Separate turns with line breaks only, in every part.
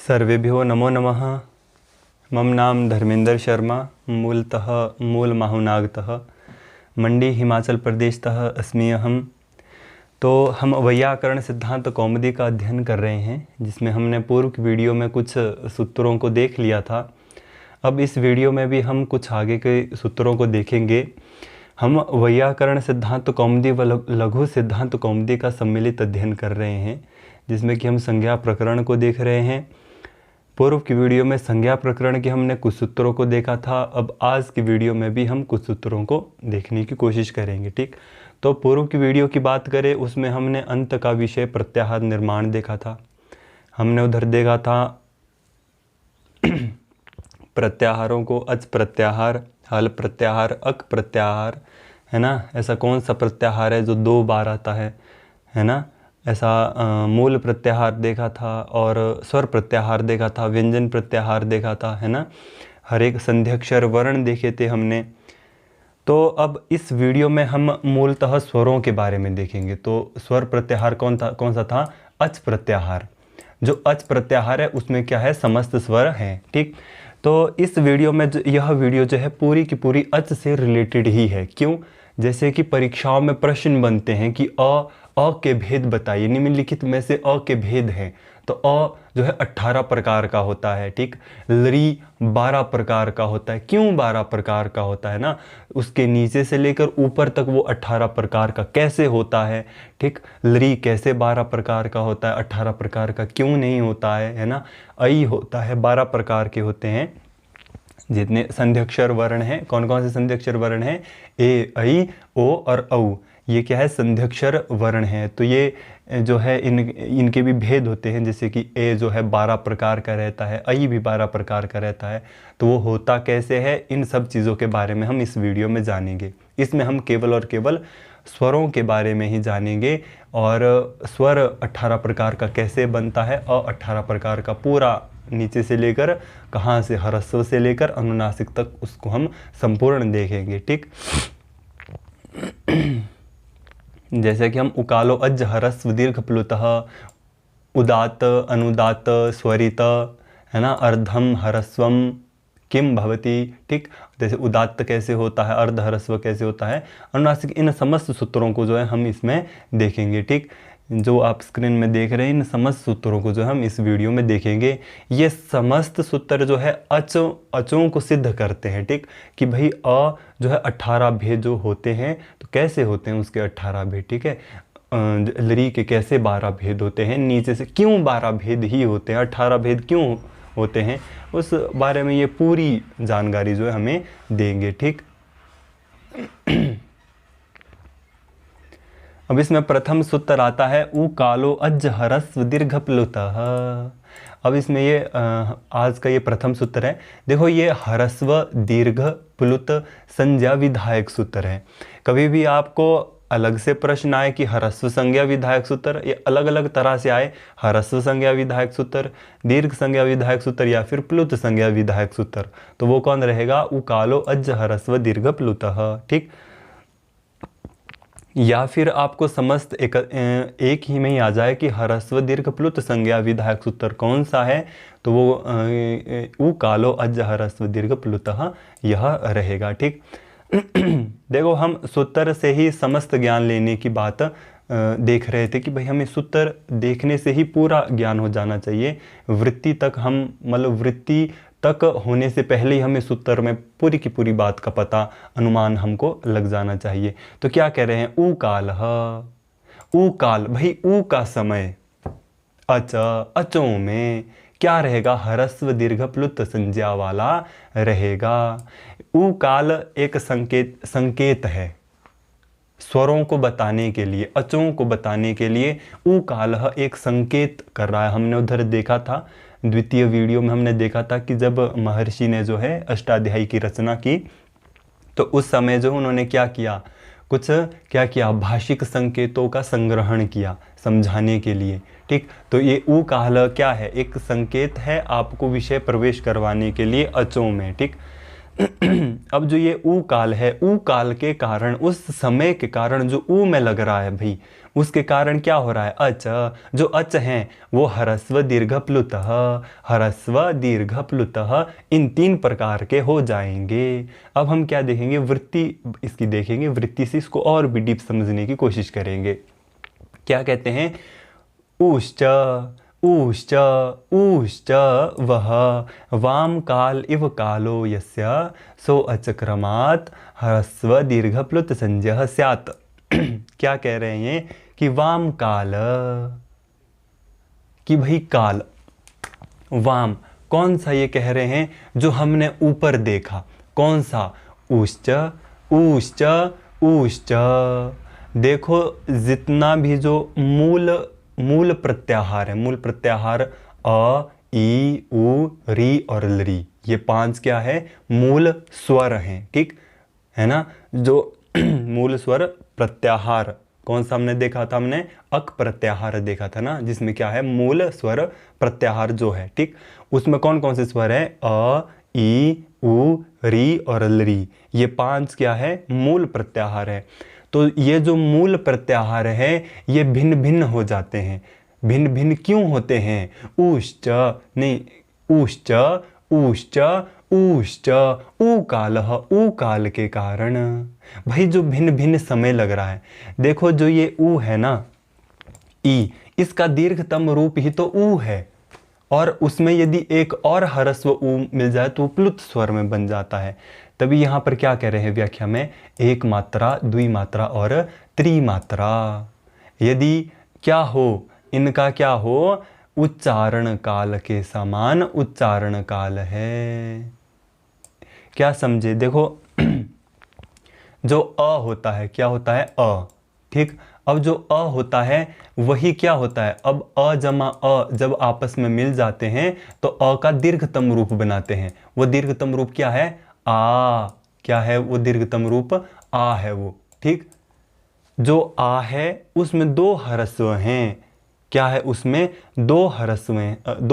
सर्वेभ्यो नमो नमः। मम नाम धर्मेंद्र शर्मा, मूलतः मूलमाहुनागतः मंडी हिमाचल प्रदेशतः अस्मि अहम्। तो हम वैयाकरण सिद्धांत कौमुदी का अध्ययन कर रहे हैं, जिसमें हमने पूर्व की वीडियो में कुछ सूत्रों को देख लिया था। अब इस वीडियो में भी हम कुछ आगे के सूत्रों को देखेंगे। हम वैयाकरण सिद्धांत कौमुदी व लघु सिद्धांत कौमुदी का सम्मिलित अध्ययन कर रहे हैं, जिसमें कि हम संज्ञा प्रकरण को देख रहे हैं। पूर्व की वीडियो में संज्ञा प्रकरण के हमने कुछ सूत्रों को देखा था। अब आज की वीडियो में भी हम कुछ सूत्रों को देखने की कोशिश करेंगे। ठीक, तो पूर्व की वीडियो की बात करें, उसमें हमने अंत का विषय प्रत्याहार निर्माण देखा था। हमने उधर देखा था प्रत्याहारों को अच प्रत्याहार, हल प्रत्याहार, अक प्रत्याहार, है ना। ऐसा कौन सा प्रत्याहार है जो 2 बार आता है ना। ऐसा मूल प्रत्याहार देखा था और स्वर प्रत्याहार देखा था, व्यंजन प्रत्याहार देखा था, है ना। हर एक संध्यक्षर वर्ण देखे थे हमने। तो अब इस वीडियो में हम मूलतः स्वरों के बारे में देखेंगे। तो स्वर प्रत्याहार कौन सा था? अच प्रत्याहार। जो अच प्रत्याहार है उसमें क्या है? समस्त स्वर हैं। ठीक, तो इस वीडियो में यह वीडियो जो है पूरी की पूरी अच से रिलेटेड ही है। क्यों? जैसे कि परीक्षाओं में प्रश्न बनते हैं कि अ के भेद बताइए, निम्नलिखित में से अ के भेद हैं। तो अ जो है 18 प्रकार का होता है। ठीक, लरी 12 प्रकार का होता है। क्यों 12 प्रकार का होता है ना? उसके नीचे से लेकर ऊपर तक वो 18 प्रकार का कैसे होता है? ठीक, लरी कैसे 12 प्रकार का होता है, 18 प्रकार का क्यों नहीं होता है ना। ऐ होता है, 12 प्रकार के होते हैं। जितने संध्यक्षर वर्ण हैं, कौन कौन से संध्यक्षर वर्ण हैं? ए, ऐ, ओ और औ। ये क्या है? संध्यक्षर वर्ण है। तो ये जो है इनके भी भेद होते हैं। जैसे कि ए जो है 12 प्रकार का रहता है, ऐ भी 12 प्रकार का रहता है। तो वो होता कैसे है, इन सब चीज़ों के बारे में हम इस वीडियो में जानेंगे। इसमें हम केवल और केवल स्वरों के बारे में ही जानेंगे और स्वर 18 प्रकार का कैसे बनता है, अ 18 प्रकार का पूरा नीचे से लेकर कहाँ से, ह्रस्व से लेकर अनुनासिक तक, उसको हम संपूर्ण देखेंगे। ठीक, जैसे कि हम उकालो अज ह्रस्व दीर्घ प्लुतः, उदात्त अनुदात्त स्वरित, है ना, अर्धम ह्रस्वम किम भवति। ठीक, जैसे उदात्त कैसे होता है, अर्ध ह्रस्व कैसे होता है, अनुनासिक, इन समस्त सूत्रों को जो है हम इसमें देखेंगे। ठीक, जो आप स्क्रीन में देख रहे हैं, इन समस्त सूत्रों को जो हम इस वीडियो में देखेंगे। ये समस्त सूत्र जो है अचों को सिद्ध करते हैं। ठीक, कि भाई अ जो है 18 भेद जो होते हैं, तो कैसे होते हैं उसके 18 भेद। ठीक है, लरी के कैसे 12 भेद होते हैं, नीचे से क्यों 12 भेद ही होते हैं, 18 भेद क्यों होते हैं, उस बारे में ये पूरी जानकारी जो है हमें देंगे। ठीक, अब इसमें प्रथम सूत्र आता है उ कालो अज ह्रस्व दीर्घ प्लुतः। अब इसमें ये आज का ये प्रथम सूत्र है। देखो, ये ह्रस्व दीर्घ प्लुत संज्ञा विधायक सूत्र है। कभी भी आपको अलग से प्रश्न आए कि ह्रस्व संज्ञा विधायक सूत्र, ये अलग अलग तरह से आए, ह्रस्व संज्ञा विधायक सूत्र, दीर्घ संज्ञा विधायक सूत्र या फिर प्लुत संज्ञा विधायक सूत्र, तो वो कौन रहेगा? उ कालो अज ह्रस्व दीर्घ प्लुतः। ठीक, या फिर आपको समस्त एक ही में ही आ जाए कि ह्रस्व दीर्घ प्लुत संज्ञा विधायक सूत्र कौन सा है, तो वो उ कालो अज ह्रस्व दीर्घ प्लुतः यह रहेगा। ठीक, देखो, हम सूत्र से ही समस्त ज्ञान लेने की बात देख रहे थे कि भाई हमें सूत्र देखने से ही पूरा ज्ञान हो जाना चाहिए। वृत्ति तक हम, मतलब वृत्ति तक होने से पहले ही हमें सूत्र में पूरी की पूरी बात का पता, अनुमान हमको लग जाना चाहिए। तो क्या कह रहे हैं? उ काल, उ काल, भाई उ का समय, अचों में क्या रहेगा? ह्रस्व दीर्घ प्लुत संज्ञा वाला रहेगा। उ काल एक संकेत है स्वरों को बताने के लिए, अचों को बताने के लिए उ काल एक संकेत कर रहा है। हमने उधर देखा था, द्वितीय वीडियो में हमने देखा था कि जब महर्षि ने जो है अष्टाध्यायी की रचना की, तो उस समय जो उन्होंने क्या किया, क्या किया, भाषिक संकेतों का संग्रहण किया समझाने के लिए। ठीक, तो ये उ काल क्या है? एक संकेत है आपको विषय प्रवेश करवाने के लिए अचों में। ठीक, अब जो ये ऊ काल है, ऊ काल के कारण, उस समय के कारण जो ऊ में लग रहा है भाई, उसके कारण क्या हो रहा है, अच, जो अच हैं वो ह्रस्व दीर्घ प्लुतः, ह्रस्व दीर्घ प्लुतः इन 3 प्रकार के हो जाएंगे। अब हम क्या देखेंगे, वृत्ति इसकी देखेंगे, वृत्ति से इसको और भी डीप समझने की कोशिश करेंगे। क्या कहते हैं, ऊश्च ऊश्च ऊश्च वह वाम काल इव कालो यस्य सो अचक्रमात् ह्रस्व दीर्घ प्लुत संज्ञः स्यात्। क्या कह रहे हैं कि वाम काल, कि भाई काल, वाम कौन सा, ये कह रहे हैं जो हमने ऊपर देखा, कौन सा, ऊश्च ऊश्च ऊश्च। देखो जितना भी जो मूल प्रत्याहार है, मूल प्रत्याहार अ, ई, उ, री और लरी, ये 5 क्या है, मूल स्वर हैं, ठीक है ना। जो मूल स्वर प्रत्याहार, कौन सा हमने देखा था, हमने अक प्रत्याहार देखा था ना, जिसमें क्या है, मूल स्वर प्रत्याहार जो है, ठीक, उसमें कौन कौन से स्वर है, अ, ई, उ, री और लरी, ये 5 क्या है, मूल प्रत्याहार है। तो ये जो मूल प्रत्याहार है ये भिन्न भिन्न हो जाते हैं। भिन्न भिन्न क्यों होते हैं, ऊश्च नहीं, ऊश्च ऊश्च ऊश्च ऊ कालः, ऊ काल के कारण। भाई जो भिन्न भिन्न समय लग रहा है, देखो जो ये ऊ है ना, ई, इसका दीर्घतम रूप ही तो ऊ है, और उसमें यदि एक और ह्रस्व ऊ मिल जाए तो प्लुत स्वर में बन जाता है। तभी यहाँ पर क्या कह रहे हैं व्याख्या में, एक मात्रा, द्विमात्रा और त्रिमात्रा। यदि क्या हो, इनका क्या हो, उच्चारण काल के समान उच्चारण काल है। क्या समझे, देखो जो अ होता है, क्या होता है, अ, ठीक। अब जो अ होता है वही क्या होता है, अब अ जमा अ जब आपस में मिल जाते हैं तो अ का दीर्घतम रूप बनाते हैं। वो दीर्घतम रूप क्या है, आ, क्या है वो दीर्घतम रूप, आ है वो, ठीक। जो आ है उसमें 2 ह्रस्व हैं, क्या है उसमें 2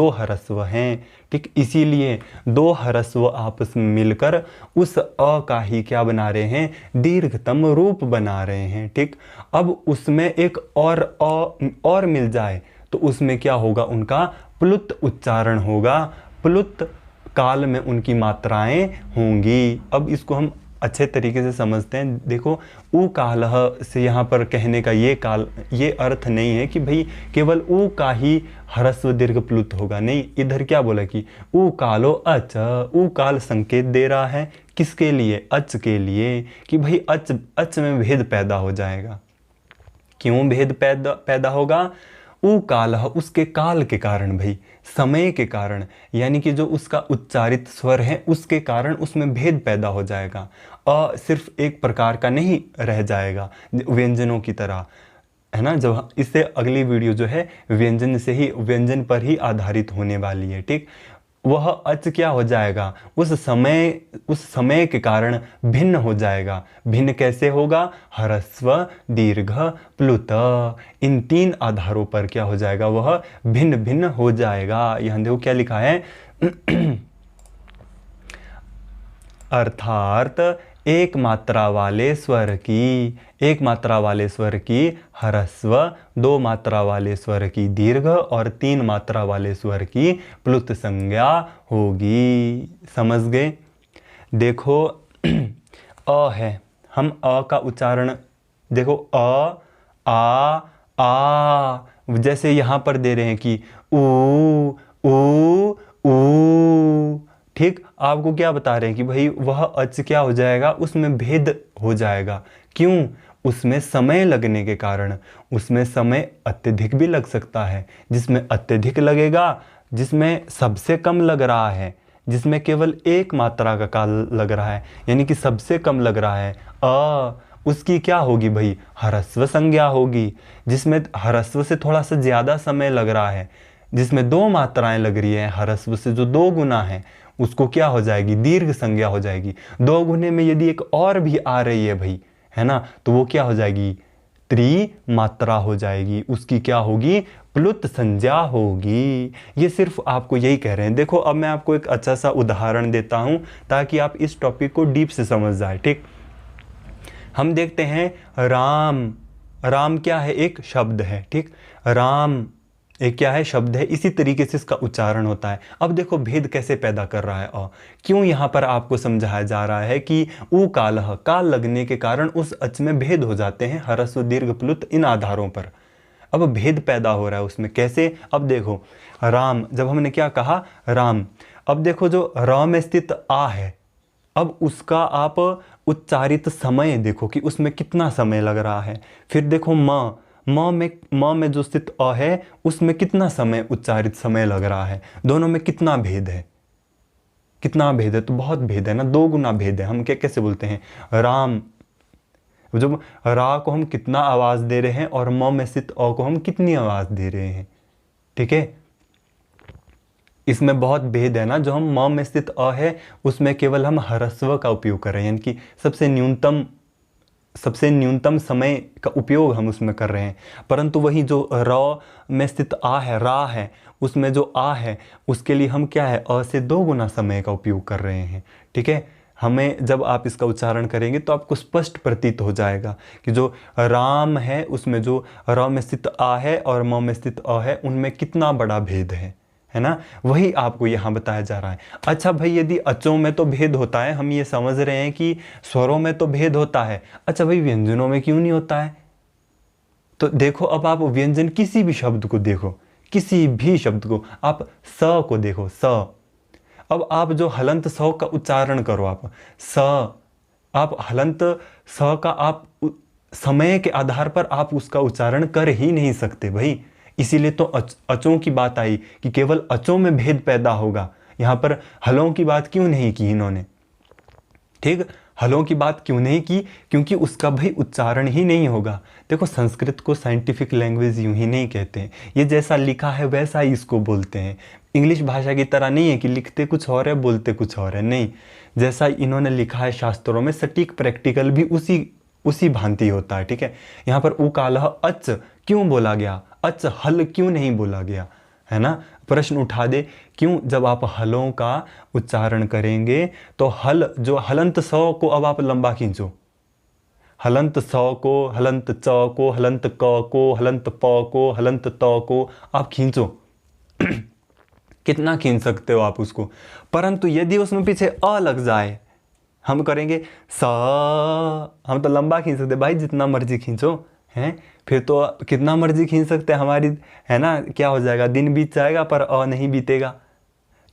ह्रस्व हैं, ठीक। इसीलिए 2 ह्रस्व आपस में मिलकर उस अ का ही क्या बना रहे हैं, दीर्घतम रूप बना रहे हैं, ठीक। अब उसमें एक और अ और मिल जाए तो उसमें क्या होगा, उनका प्लुत उच्चारण होगा, प्लुत काल में उनकी मात्राएं होंगी। अब इसको हम अच्छे तरीके से समझते हैं। देखो ऊ कालः से यहाँ पर कहने का ये अर्थ नहीं है कि भाई केवल ऊ का ही ह्रस्व दीर्घ प्लुत होगा, नहीं, इधर क्या बोला कि ऊ कालो अच, ऊ काल संकेत दे रहा है किसके लिए, अच के लिए, कि भाई अच में भेद पैदा हो जाएगा। क्यों भेद पैदा होगा, ऊ कालः उसके काल के कारण, भाई समय के कारण, यानी कि जो उसका उच्चारित स्वर है उसके कारण उसमें भेद पैदा हो जाएगा। अ सिर्फ एक प्रकार का नहीं रह जाएगा व्यंजनों की तरह, है ना। जब इससे अगली वीडियो जो है व्यंजन पर ही आधारित होने वाली है, ठीक। वह अच क्या हो जाएगा, उस समय के कारण भिन्न हो जाएगा। भिन्न कैसे होगा, ह्रस्व दीर्घ प्लुत, इन 3 आधारों पर क्या हो जाएगा, वह भिन्न भिन्न हो जाएगा। यहां देखो क्या लिखा है अर्थात एक मात्रा वाले स्वर की ह्रस्व, 2 मात्रा वाले स्वर की दीर्घ और 3 मात्रा वाले स्वर की प्लुत संज्ञा होगी। समझ गए। देखो अ है, हम अ का उच्चारण देखो अ, आ, जैसे यहाँ पर दे रहे हैं कि ऊ, ठीक। आपको क्या बता रहे हैं कि भाई वह अच क्या हो जाएगा, उसमें भेद हो जाएगा। क्यों, उसमें समय लगने के कारण। उसमें समय अत्यधिक भी लग सकता है, जिसमें अत्यधिक लगेगा, जिसमें सबसे कम लग रहा है, जिसमें केवल 1 मात्रा का काल लग रहा है, यानी कि सबसे कम लग रहा है, उसकी क्या होगी भाई, ह्रस्व संज्ञा होगी। जिसमें ह्रस्व से थोड़ा सा ज्यादा समय लग रहा है, जिसमें 2 मात्राएं लग रही है, ह्रस्व से जो 2 गुना है, उसको क्या हो जाएगी, दीर्घ संज्ञा हो जाएगी। 2 गुने में यदि एक और भी आ रही है भाई, है ना, तो वो क्या हो जाएगी, त्रिमात्रा हो जाएगी, उसकी क्या होगी, प्लुत संज्ञा होगी। ये सिर्फ आपको यही कह रहे हैं। देखो अब मैं आपको एक अच्छा सा उदाहरण देता हूँ ताकि आप इस टॉपिक को डीप से समझ जाए। ठीक, हम देखते हैं राम, राम क्या है, एक शब्द है। ठीक, राम एक क्या है, शब्द है। इसी तरीके से इसका उच्चारण होता है। अब देखो भेद कैसे पैदा कर रहा है अ, क्यों यहाँ पर आपको समझाया जा रहा है कि ऊ कालह, काल लगने के कारण उस अच में भेद हो जाते हैं, ह्रस्व दीर्घ प्लुत इन आधारों पर। अब भेद पैदा हो रहा है उसमें, कैसे, अब देखो राम, जब हमने क्या कहा राम, अब देखो जो र में स्थित आ है, अब उसका आप उच्चारित समय देखो कि उसमें कितना समय लग रहा है। फिर देखो म में जो स्थित अ है उसमें कितना समय, उच्चारित समय लग रहा है। दोनों में कितना भेद है, कितना भेद है, तो बहुत भेद है ना, 2 गुना भेद है। हम क्या कैसे बोलते हैं राम, जब रा को हम कितना आवाज दे रहे हैं और म में स्थित अ को हम कितनी आवाज दे रहे हैं। ठीक है, इसमें बहुत भेद है ना। जो हम म में स्थित अ है उसमें केवल हम ह्रस्व का उपयोग कर रहे हैं, यानी कि सबसे न्यूनतम समय का उपयोग हम उसमें कर रहे हैं। परंतु वही जो र में स्थित आ है, रा है, उसमें जो आ है उसके लिए हम क्या है, अ से 2 गुना समय का उपयोग कर रहे हैं। ठीक है, हमें जब आप इसका उच्चारण करेंगे तो आपको स्पष्ट प्रतीत हो जाएगा कि जो राम है उसमें जो र में स्थित आ है और म में स्थित अ है उनमें कितना बड़ा भेद है ना। वही आपको यहाँ बताया जा रहा है। अच्छा भाई, यदि अचों में तो भेद होता है, हम ये समझ रहे हैं कि स्वरों में तो भेद होता है, अच्छा भाई व्यंजनों में क्यों नहीं होता है? तो देखो अब आप व्यंजन, किसी भी शब्द को देखो, किसी भी शब्द को आप, स को देखो, स, अब आप जो हलंत स का उच्चारण करो, आप स, आप हलंत स का आप समय के आधार पर आप उसका उच्चारण कर ही नहीं सकते भाई। इसीलिए तो अचों की बात आई कि केवल अचों में भेद पैदा होगा। यहाँ पर हलों की बात क्यों नहीं की इन्होंने? ठीक, हलों की बात क्यों नहीं की? क्योंकि उसका भाई उच्चारण ही नहीं होगा। देखो संस्कृत को साइंटिफिक लैंग्वेज यूं ही नहीं कहते हैं, ये जैसा लिखा है वैसा ही इसको बोलते हैं। इंग्लिश भाषा की तरह नहीं है कि लिखते कुछ और है बोलते कुछ और है, नहीं। जैसा इन्होंने लिखा है शास्त्रों में, सटीक प्रैक्टिकल भी उसी भांति होता है। ठीक है, यहाँ पर उकालह अच क्यों बोला गया, अच हल क्यों नहीं बोला गया, है ना। प्रश्न उठा दे क्यों, जब आप हलों का उच्चारण करेंगे तो हल, जो हलंत स को अब आप लंबा खींचो, हलंत स को, हलंत च को, हलंत क को, हलंत प को, हलंत त को आप खींचो कितना खींच सकते हो आप उसको। परंतु यदि उसमें पीछे अ लग जाए, हम करेंगे स, हम तो लंबा खींच सकते भाई, जितना मर्जी खींचो, हैं, फिर तो कितना मर्जी खींच सकते हैं हमारी, है ना। क्या हो जाएगा, दिन बीत जाएगा पर अ नहीं बीतेगा।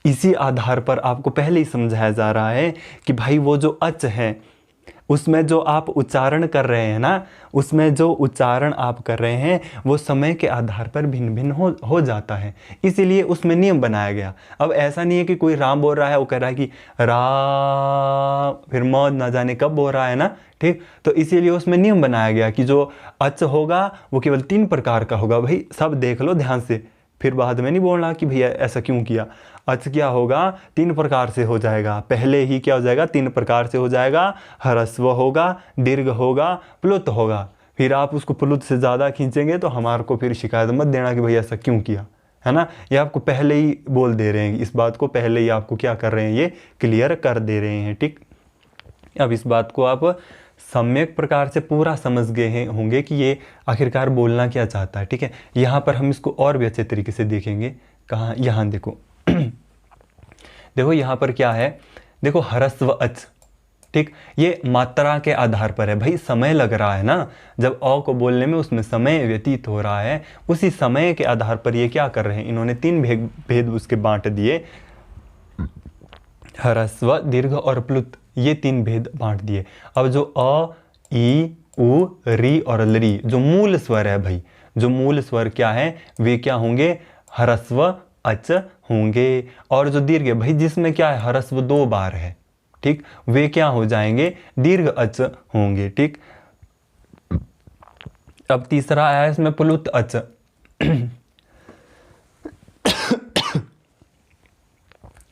इसी आधार पर आपको पहले ही समझाया जा रहा है कि भाई वो जो अच है उसमें जो आप उच्चारण कर रहे हैं ना, उसमें जो उच्चारण आप कर रहे हैं वो समय के आधार पर भिन्न भिन्न हो जाता है। इसीलिए उसमें नियम बनाया गया। अब ऐसा नहीं है कि कोई राम बोल रहा है, वो कह रहा है कि राम, फिर म ना जाने कब बोल रहा है ना। ठीक, तो इसीलिए उसमें नियम बनाया गया कि जो अच होगा वो केवल 3 प्रकार का होगा। भाई सब देख लो ध्यान से, फिर बाद में नहीं बोलना कि भैया ऐसा क्यों किया। अच क्या होगा, 3 प्रकार से हो जाएगा। पहले ही क्या हो जाएगा, 3 प्रकार से हो जाएगा। ह्रस्व होगा, दीर्घ होगा, प्लुत होगा। फिर आप उसको प्लुत से ज़्यादा खींचेंगे तो हमारे को फिर शिकायत मत देना कि भैया ऐसा क्यों किया, है ना। ये आपको पहले ही बोल दे रहे हैं, इस बात को पहले ही आपको क्या कर रहे हैं, ये क्लियर कर दे रहे हैं। ठीक, अब इस बात को आप सम्यक प्रकार से पूरा समझ गए होंगे कि ये आखिरकार बोलना क्या चाहता है। ठीक है, यहाँ पर हम इसको और भी अच्छे तरीके से देखेंगे। कहाँ, यहाँ देखो देखो यहाँ पर क्या है, देखो ह्रस्व अच। ठीक, ये मात्रा के आधार पर है भाई, समय लग रहा है ना, जब अ को बोलने में उसमें समय व्यतीत हो रहा है, उसी समय के आधार पर ये क्या कर रहे हैं, इन्होंने 3 भेद उसके बांट दिए, ह्रस्व, दीर्घ और प्लुत, ये 3 भेद बांट दिए। अब जो अ, ई, उ, री और लरी जो मूल स्वर है भाई, जो मूल स्वर क्या है, वे क्या होंगे, ह्रस्व अच होंगे। और जो दीर्घ है भाई, जिसमें क्या है, ह्रस्व 2 बार है, ठीक, वे क्या हो जाएंगे, दीर्घ अच होंगे। ठीक, अब तीसरा आया इसमें प्लुत अच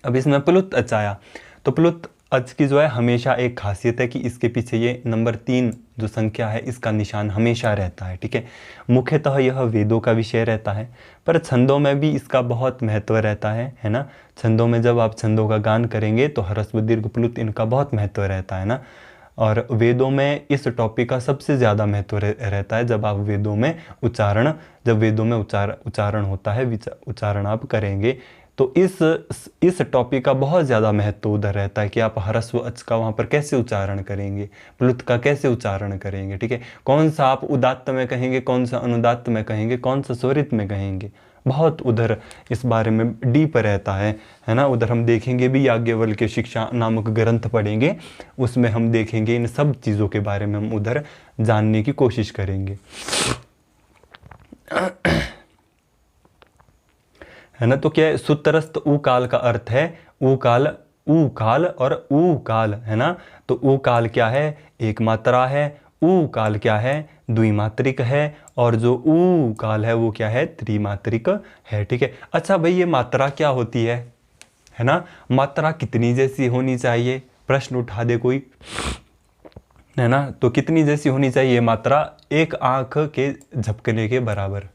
अब इसमें प्लुत अच आया, तो प्लुत अच की जो है हमेशा एक खासियत है कि इसके पीछे ये नंबर 3 जो संख्या है इसका निशान हमेशा रहता है, ठीक है। मुख्यतः यह वेदों का विषय रहता है, पर छंदों में भी इसका बहुत महत्व रहता है ना। छंदों में जब आप छंदों का गान करेंगे तो ह्रस्व दीर्घ प्लुत इनका बहुत महत्व रहता है ना। और वेदों में इस टॉपिक का सबसे ज़्यादा महत्व रहता है। जब आप वेदों में उच्चारण होता है, उच्चारण आप करेंगे तो इस टॉपिक का बहुत ज़्यादा महत्व उधर रहता है कि आप ह्रस्व अच का वहाँ पर कैसे उच्चारण करेंगे, प्लुत का कैसे उच्चारण करेंगे, ठीक है। कौन सा आप उदात्त में कहेंगे, कौन सा अनुदात्त में कहेंगे, कौन सा स्वरित में कहेंगे, बहुत उधर इस बारे में डीप रहता है ना। उधर हम देखेंगे भी, याज्ञवल्क्य के शिक्षा नामक ग्रंथ पढ़ेंगे, उसमें हम देखेंगे इन सब चीज़ों के बारे में, हम उधर जानने की कोशिश करेंगे, है ना। तो क्या है, सूत्रस्थ ऊ काल का अर्थ है ऊ काल और ऊ काल, है ना। तो ऊ काल क्या है, एक मात्रा है, ऊ काल क्या है, द्विमात्रिक है, और जो ऊ काल है वो क्या है, त्रिमात्रिक है, ठीक है। अच्छा भाई, ये मात्रा क्या होती है ना। मात्रा कितनी जैसी होनी चाहिए, प्रश्न उठा दे कोई, है ना। तो कितनी जैसी होनी चाहिए मात्रा, एक आंख के झपकने के बराबर।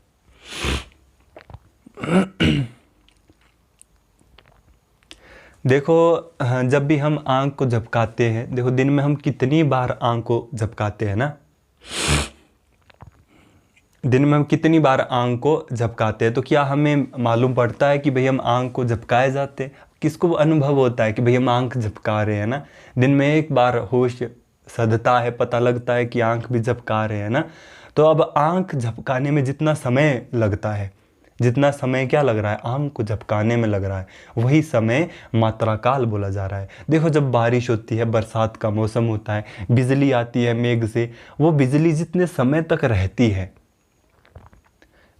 देखो, जब भी हम आंख को झपकाते हैं, देखो दिन में हम कितनी बार आंख को झपकाते हैं ना, दिन में हम कितनी बार आंख को झपकाते हैं। तो क्या हमें मालूम पड़ता है कि भाई हम आंख को झपकाए जाते हैं, किसको अनुभव होता है कि भाई हम आंख झपका रहे हैं ना। दिन में एक बार होश सधता है, पता लगता है कि आंख भी झपका रहे हैं ना। तो अब आंख झपकाने में जितना समय लगता है, जितना समय क्या लग रहा है, आंख को झपकाने में लग रहा है, वही समय मात्रा काल बोला जा रहा है। देखो, जब बारिश होती है, बरसात का मौसम होता है, बिजली आती है मेघ से, वो बिजली जितने समय तक रहती है,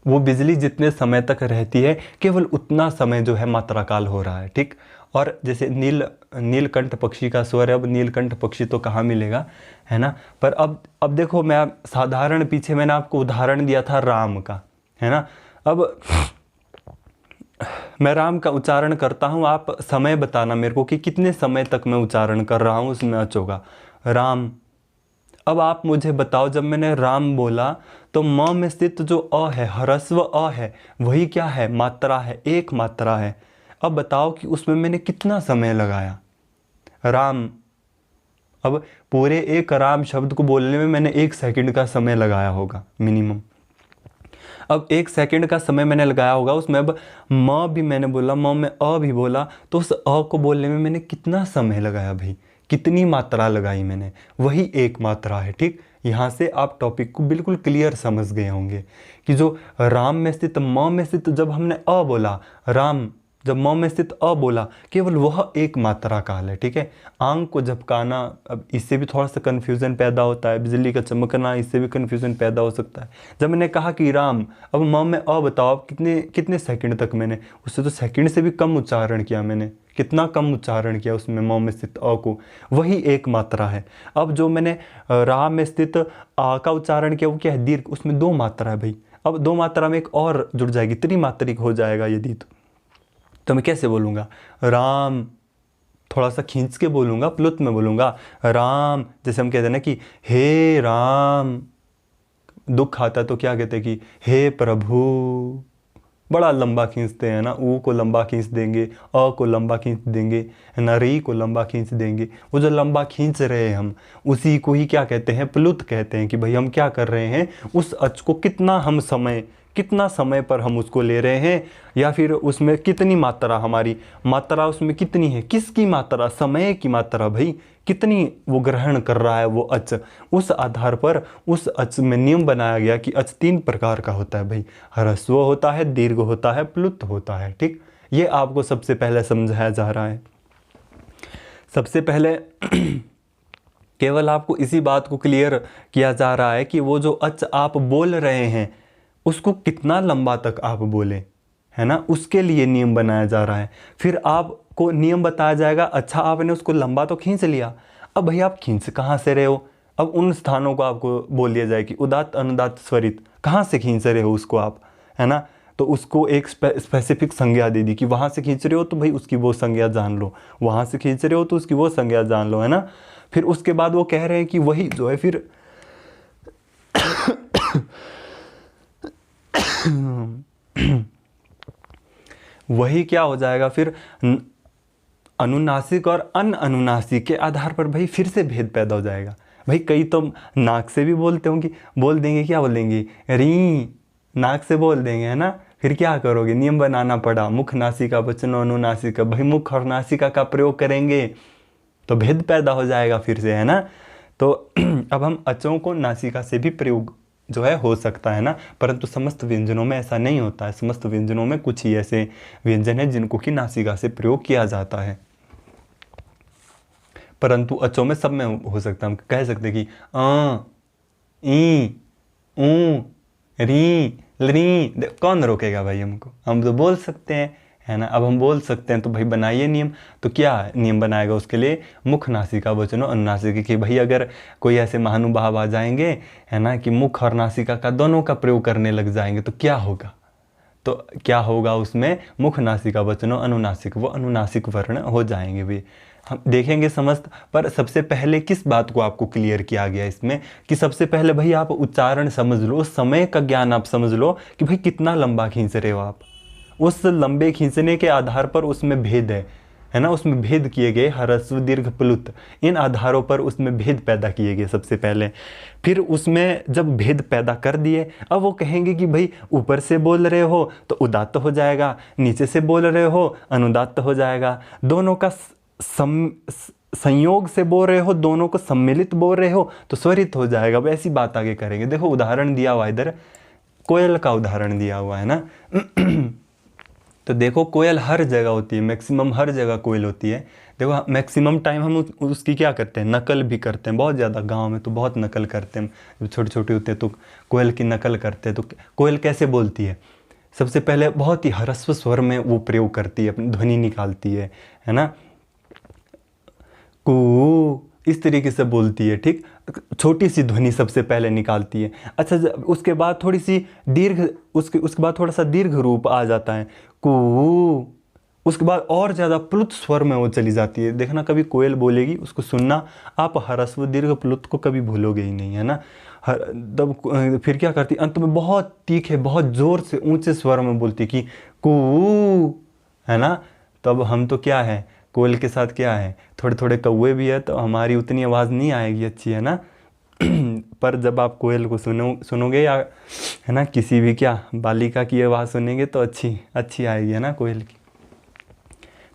वो बिजली जितने समय तक रहती है, केवल उतना समय जो है मात्रा काल हो रहा है, ठीक। और जैसे नीलकंठ पक्षी का स्वर है, अब नीलकंठ पक्षी तो कहाँ मिलेगा, है ना। पर अब देखो, मैं साधारण, पीछे मैंने आपको उदाहरण दिया था राम का, है ना। अब मैं राम का उच्चारण करता हूँ, आप समय बताना मेरे को कि कितने समय तक मैं उच्चारण कर रहा हूँ उसमें अच होगा, राम। अब आप मुझे बताओ, जब मैंने राम बोला तो म में स्थित जो अ है, ह्रस्व अ है, वही क्या है, मात्रा है, एक मात्रा है। अब बताओ कि उसमें मैंने कितना समय लगाया, राम। अब पूरे एक राम शब्द को बोलने में मैंने 1 सेकंड का समय लगाया होगा मिनिमम। अब 1 सेकंड का समय मैंने लगाया होगा उसमें, अब म भी मैंने बोला, म में अ भी बोला, तो उस अ को बोलने में मैंने कितना समय लगाया भाई, कितनी मात्रा लगाई मैंने, वही एक मात्रा है, ठीक। यहाँ से आप टॉपिक को बिल्कुल क्लियर समझ गए होंगे कि जो राम में स्थित, म में स्थित जब हमने अ बोला, राम जब म में स्थित अ बोला, केवल वह एक मात्रा काल है, ठीक है। आंख को झपकाना, अब इससे भी थोड़ा सा कन्फ्यूज़न पैदा होता है, बिजली का चमकना, इससे भी कन्फ्यूज़न पैदा हो सकता है। जब मैंने कहा कि राम, अब म में अ बताओ, अब कितने सेकंड तक मैंने, उससे तो सेकंड से भी कम उच्चारण किया मैंने, कितना कम उच्चारण किया उसमें म में स्थित अ को, वही एक मात्रा है। अब जो मैंने रा में स्थित आ का उच्चारण किया, वो क्या है, दीर्घ, उसमें 2 मात्रा है भाई। अब 2 मात्रा में एक और जुड़ जाएगी, त्रिमात्रिक हो जाएगा यदि, तो मैं कैसे बोलूँगा, राम, थोड़ा सा खींच के बोलूँगा, प्लुत में बोलूँगा, राम। जैसे हम कहते हैं ना कि हे राम, दुख आता है तो क्या कहते हैं कि हे प्रभु, बड़ा लंबा खींचते हैं ना, ऊ को लंबा खींच देंगे, अ को लंबा खींच देंगे, ना, री को लंबा खींच देंगे। वो जो लंबा खींच रहे हैं हम, उसी को ही क्या कहते हैं, प्लुत कहते हैं। कि भाई हम क्या कर रहे हैं, उस अच को कितना समय पर हम उसको ले रहे हैं, या फिर उसमें कितनी मात्रा, हमारी मात्रा उसमें कितनी है, किसकी मात्रा, समय की मात्रा भाई, कितनी वो ग्रहण कर रहा है वो अच। उस आधार पर उस अच में नियम बनाया गया कि अच 3 प्रकार का होता है भाई, ह्रस्व होता है, दीर्घ होता है, प्लुत होता है, ठीक। ये आपको सबसे पहले समझाया जा रहा है। सबसे पहले केवल आपको इसी बात को क्लियर किया जा रहा है कि वो जो अच आप बोल रहे हैं उसको कितना लंबा तक आप बोलें, है ना, उसके लिए नियम बनाया जा रहा है। फिर आपको नियम बताया जाएगा, अच्छा आपने उसको लंबा तो खींच लिया, अब भाई आप खींच कहाँ से रहे हो, अब उन स्थानों को आपको बोल दिया जाए कि उदात्त अनुदात्त स्वरित, कहाँ से खींच रहे हो उसको आप, है ना। तो उसको एक स्पेसिफिक संज्ञा दे दी कि वहाँ से खींच रहे हो तो भाई उसकी वो संज्ञा जान लो, वहाँ से खींच रहे हो तो उसकी वो संज्ञा जान लो, है ना। फिर उसके बाद वो कह रहे हैं कि वही जो है फिर वही क्या हो जाएगा फिर, अनुनासिक और अनुनासिक के आधार पर भाई फिर से भेद पैदा हो जाएगा। भाई कई तो नाक से भी बोलते होंगे, बोल देंगे, क्या बोलेंगे, री, नाक से बोल देंगे, है ना। फिर क्या करोगे, नियम बनाना पड़ा, मुख नासिका वचनो अनुनासिका, भाई मुख और नासिका का प्रयोग करेंगे तो भेद पैदा हो जाएगा फिर से, है ना। तो अब हम अचों को नासिका से भी प्रयोग जो है हो सकता है ना, परंतु समस्त व्यंजनों में ऐसा नहीं होता है। समस्त व्यंजनों में कुछ ही ऐसे व्यंजन है जिनको कि नासिका से प्रयोग किया जाता है, परंतु अचों में सब में हो सकता है। हम कह सकते कि अ, ई, ऊ, री, लरी, कौन रोकेगा भाई हमको, हम तो बोल सकते हैं, है ना। अब हम बोल सकते हैं तो भाई बनाइए नियम। तो क्या नियम बनाएगा उसके लिए, मुख नासिका वचनो अनुनासिक, कि भाई अगर कोई ऐसे महानुभाव आ जाएंगे, है ना, कि मुख और नासिका का दोनों का प्रयोग करने लग जाएंगे तो क्या होगा, तो क्या होगा उसमें, मुख नासिका वचनो अनुनासिक, वो अनुनासिक वर्ण हो जाएंगे भी। हम देखेंगे समस्त। पर सबसे पहले किस बात को आपको क्लियर किया गया इसमें, कि सबसे पहले भाई आप उच्चारण समझ लो, समय का ज्ञान आप समझ लो कि भाई कितना लंबा खींच रहे हो आप। उस लंबे खींचने के आधार पर उसमें भेद है ना, उसमें भेद किए गए, ह्रस्व दीर्घ प्लुत, इन आधारों पर उसमें भेद पैदा किए गए सबसे पहले। फिर उसमें जब भेद पैदा कर दिए, अब वो कहेंगे कि भाई ऊपर से बोल रहे हो तो उदात्त हो जाएगा, नीचे से बोल रहे हो अनुदात्त हो जाएगा, दोनों का संयोग से बोल रहे हो, दोनों को सम्मिलित बोल रहे हो तो स्वरित हो जाएगा। वैसी बात आगे करेंगे। देखो उदाहरण दिया हुआ इधर, कोयल का उदाहरण दिया हुआ है ना। तो देखो कोयल हर जगह होती है, मैक्सिमम हर जगह कोयल होती है। देखो मैक्सिमम टाइम हम उसकी क्या करते हैं, नकल भी करते हैं, बहुत ज़्यादा गांव में तो बहुत नकल करते हैं। जब छोटे छोटे होते हैं तो कोयल की नकल करते हैं। तो कोयल कैसे बोलती है, सबसे पहले बहुत ही ह्रस्व स्वर में वो प्रयोग करती है, अपनी ध्वनि निकालती है ना, कू, इस तरीके से बोलती है, ठीक, छोटी सी ध्वनि सबसे पहले निकालती है। अच्छा उसके बाद थोड़ी सी दीर्घ, उसके बाद थोड़ा सा दीर्घ रूप आ जाता है, कू, उसके बाद और ज़्यादा प्लुत स्वर में वो चली जाती है। देखना कभी कोयल बोलेगी उसको सुनना, आप ह्रस्व दीर्घ प्लुत को कभी भूलोगे ही नहीं, है ना। तब फिर क्या करती, अंत में बहुत तीखे, बहुत ज़ोर से ऊंचे स्वर में बोलती कि कू, है ना। तब हम तो क्या है, कोयल के साथ क्या है, थोड़े थोड़े कौवे भी है, तो हमारी उतनी आवाज़ नहीं आएगी अच्छी, है ना। पर जब आप कोयल को सुनोगे या, है ना, किसी भी क्या बालिका की आवाज़ सुनेंगे तो अच्छी आएगी, है ना, कोयल की।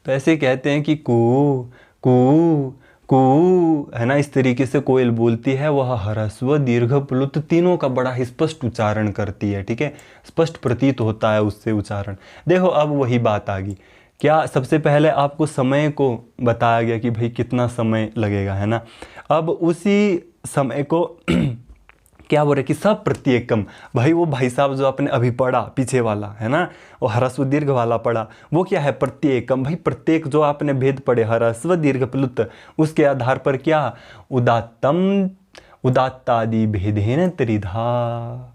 तो ऐसे कहते हैं कि कू कू कू, है ना, इस तरीके से कोयल बोलती है। वह ह्रस्व दीर्घ प्लुत तीनों का बड़ा ही स्पष्ट उच्चारण करती है, ठीक है, स्पष्ट प्रतीत होता है उससे उच्चारण। देखो अब वही बात आ गई, क्या सबसे पहले आपको समय को बताया गया कि भाई कितना समय लगेगा, है ना। अब उसी समय को क्या बोल रहे कि सब प्रत्येकम, भाई वो भाई साहब जो आपने अभी पढ़ा पीछे वाला, है ना, वो ह्रस्व दीर्घ वाला पढ़ा, वो क्या है, प्रत्येकम, भाई प्रत्येक जो आपने भेद पढ़े ह्रस्व दीर्घ प्लुत, उसके आधार पर क्या, उदात्तम उदात्तादि भेदेन त्रिधा।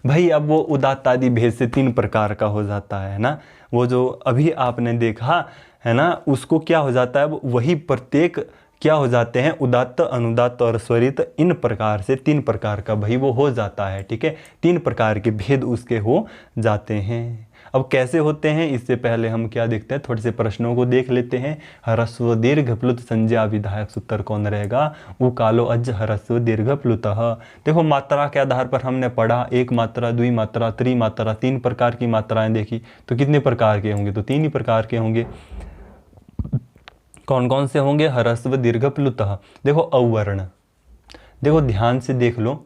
भाई अब वो उदात्तादि भेद से 3 प्रकार का हो जाता है ना। वो जो अभी आपने देखा है ना, उसको क्या हो जाता है, वही प्रत्येक क्या हो जाते हैं, उदात्त अनुदात्त और स्वरित, इन प्रकार से 3 प्रकार का भाई वो हो जाता है, ठीक है। 3 प्रकार के भेद उसके हो जाते हैं। अब कैसे होते हैं, इससे पहले हम क्या देखते हैं, थोड़े से प्रश्नों को देख लेते हैं। ह्रस्व दीर्घ प्लुत संज्ञा विधायक सूत्र कौन रहेगा, उकालो अज ह्रस्व दीर्घ प्लुतः। देखो मात्रा के आधार पर हमने पढ़ा, एक मात्रा, द्वि मात्रा, त्रिमात्रा, 3 प्रकार की मात्राएं देखी। तो कितने प्रकार के होंगे, तो 3 ही प्रकार के होंगे। कौन कौन से होंगे, ह्रस्व दीर्घ प्लुतः। देखो अवर्ण, देखो ध्यान से देख लो।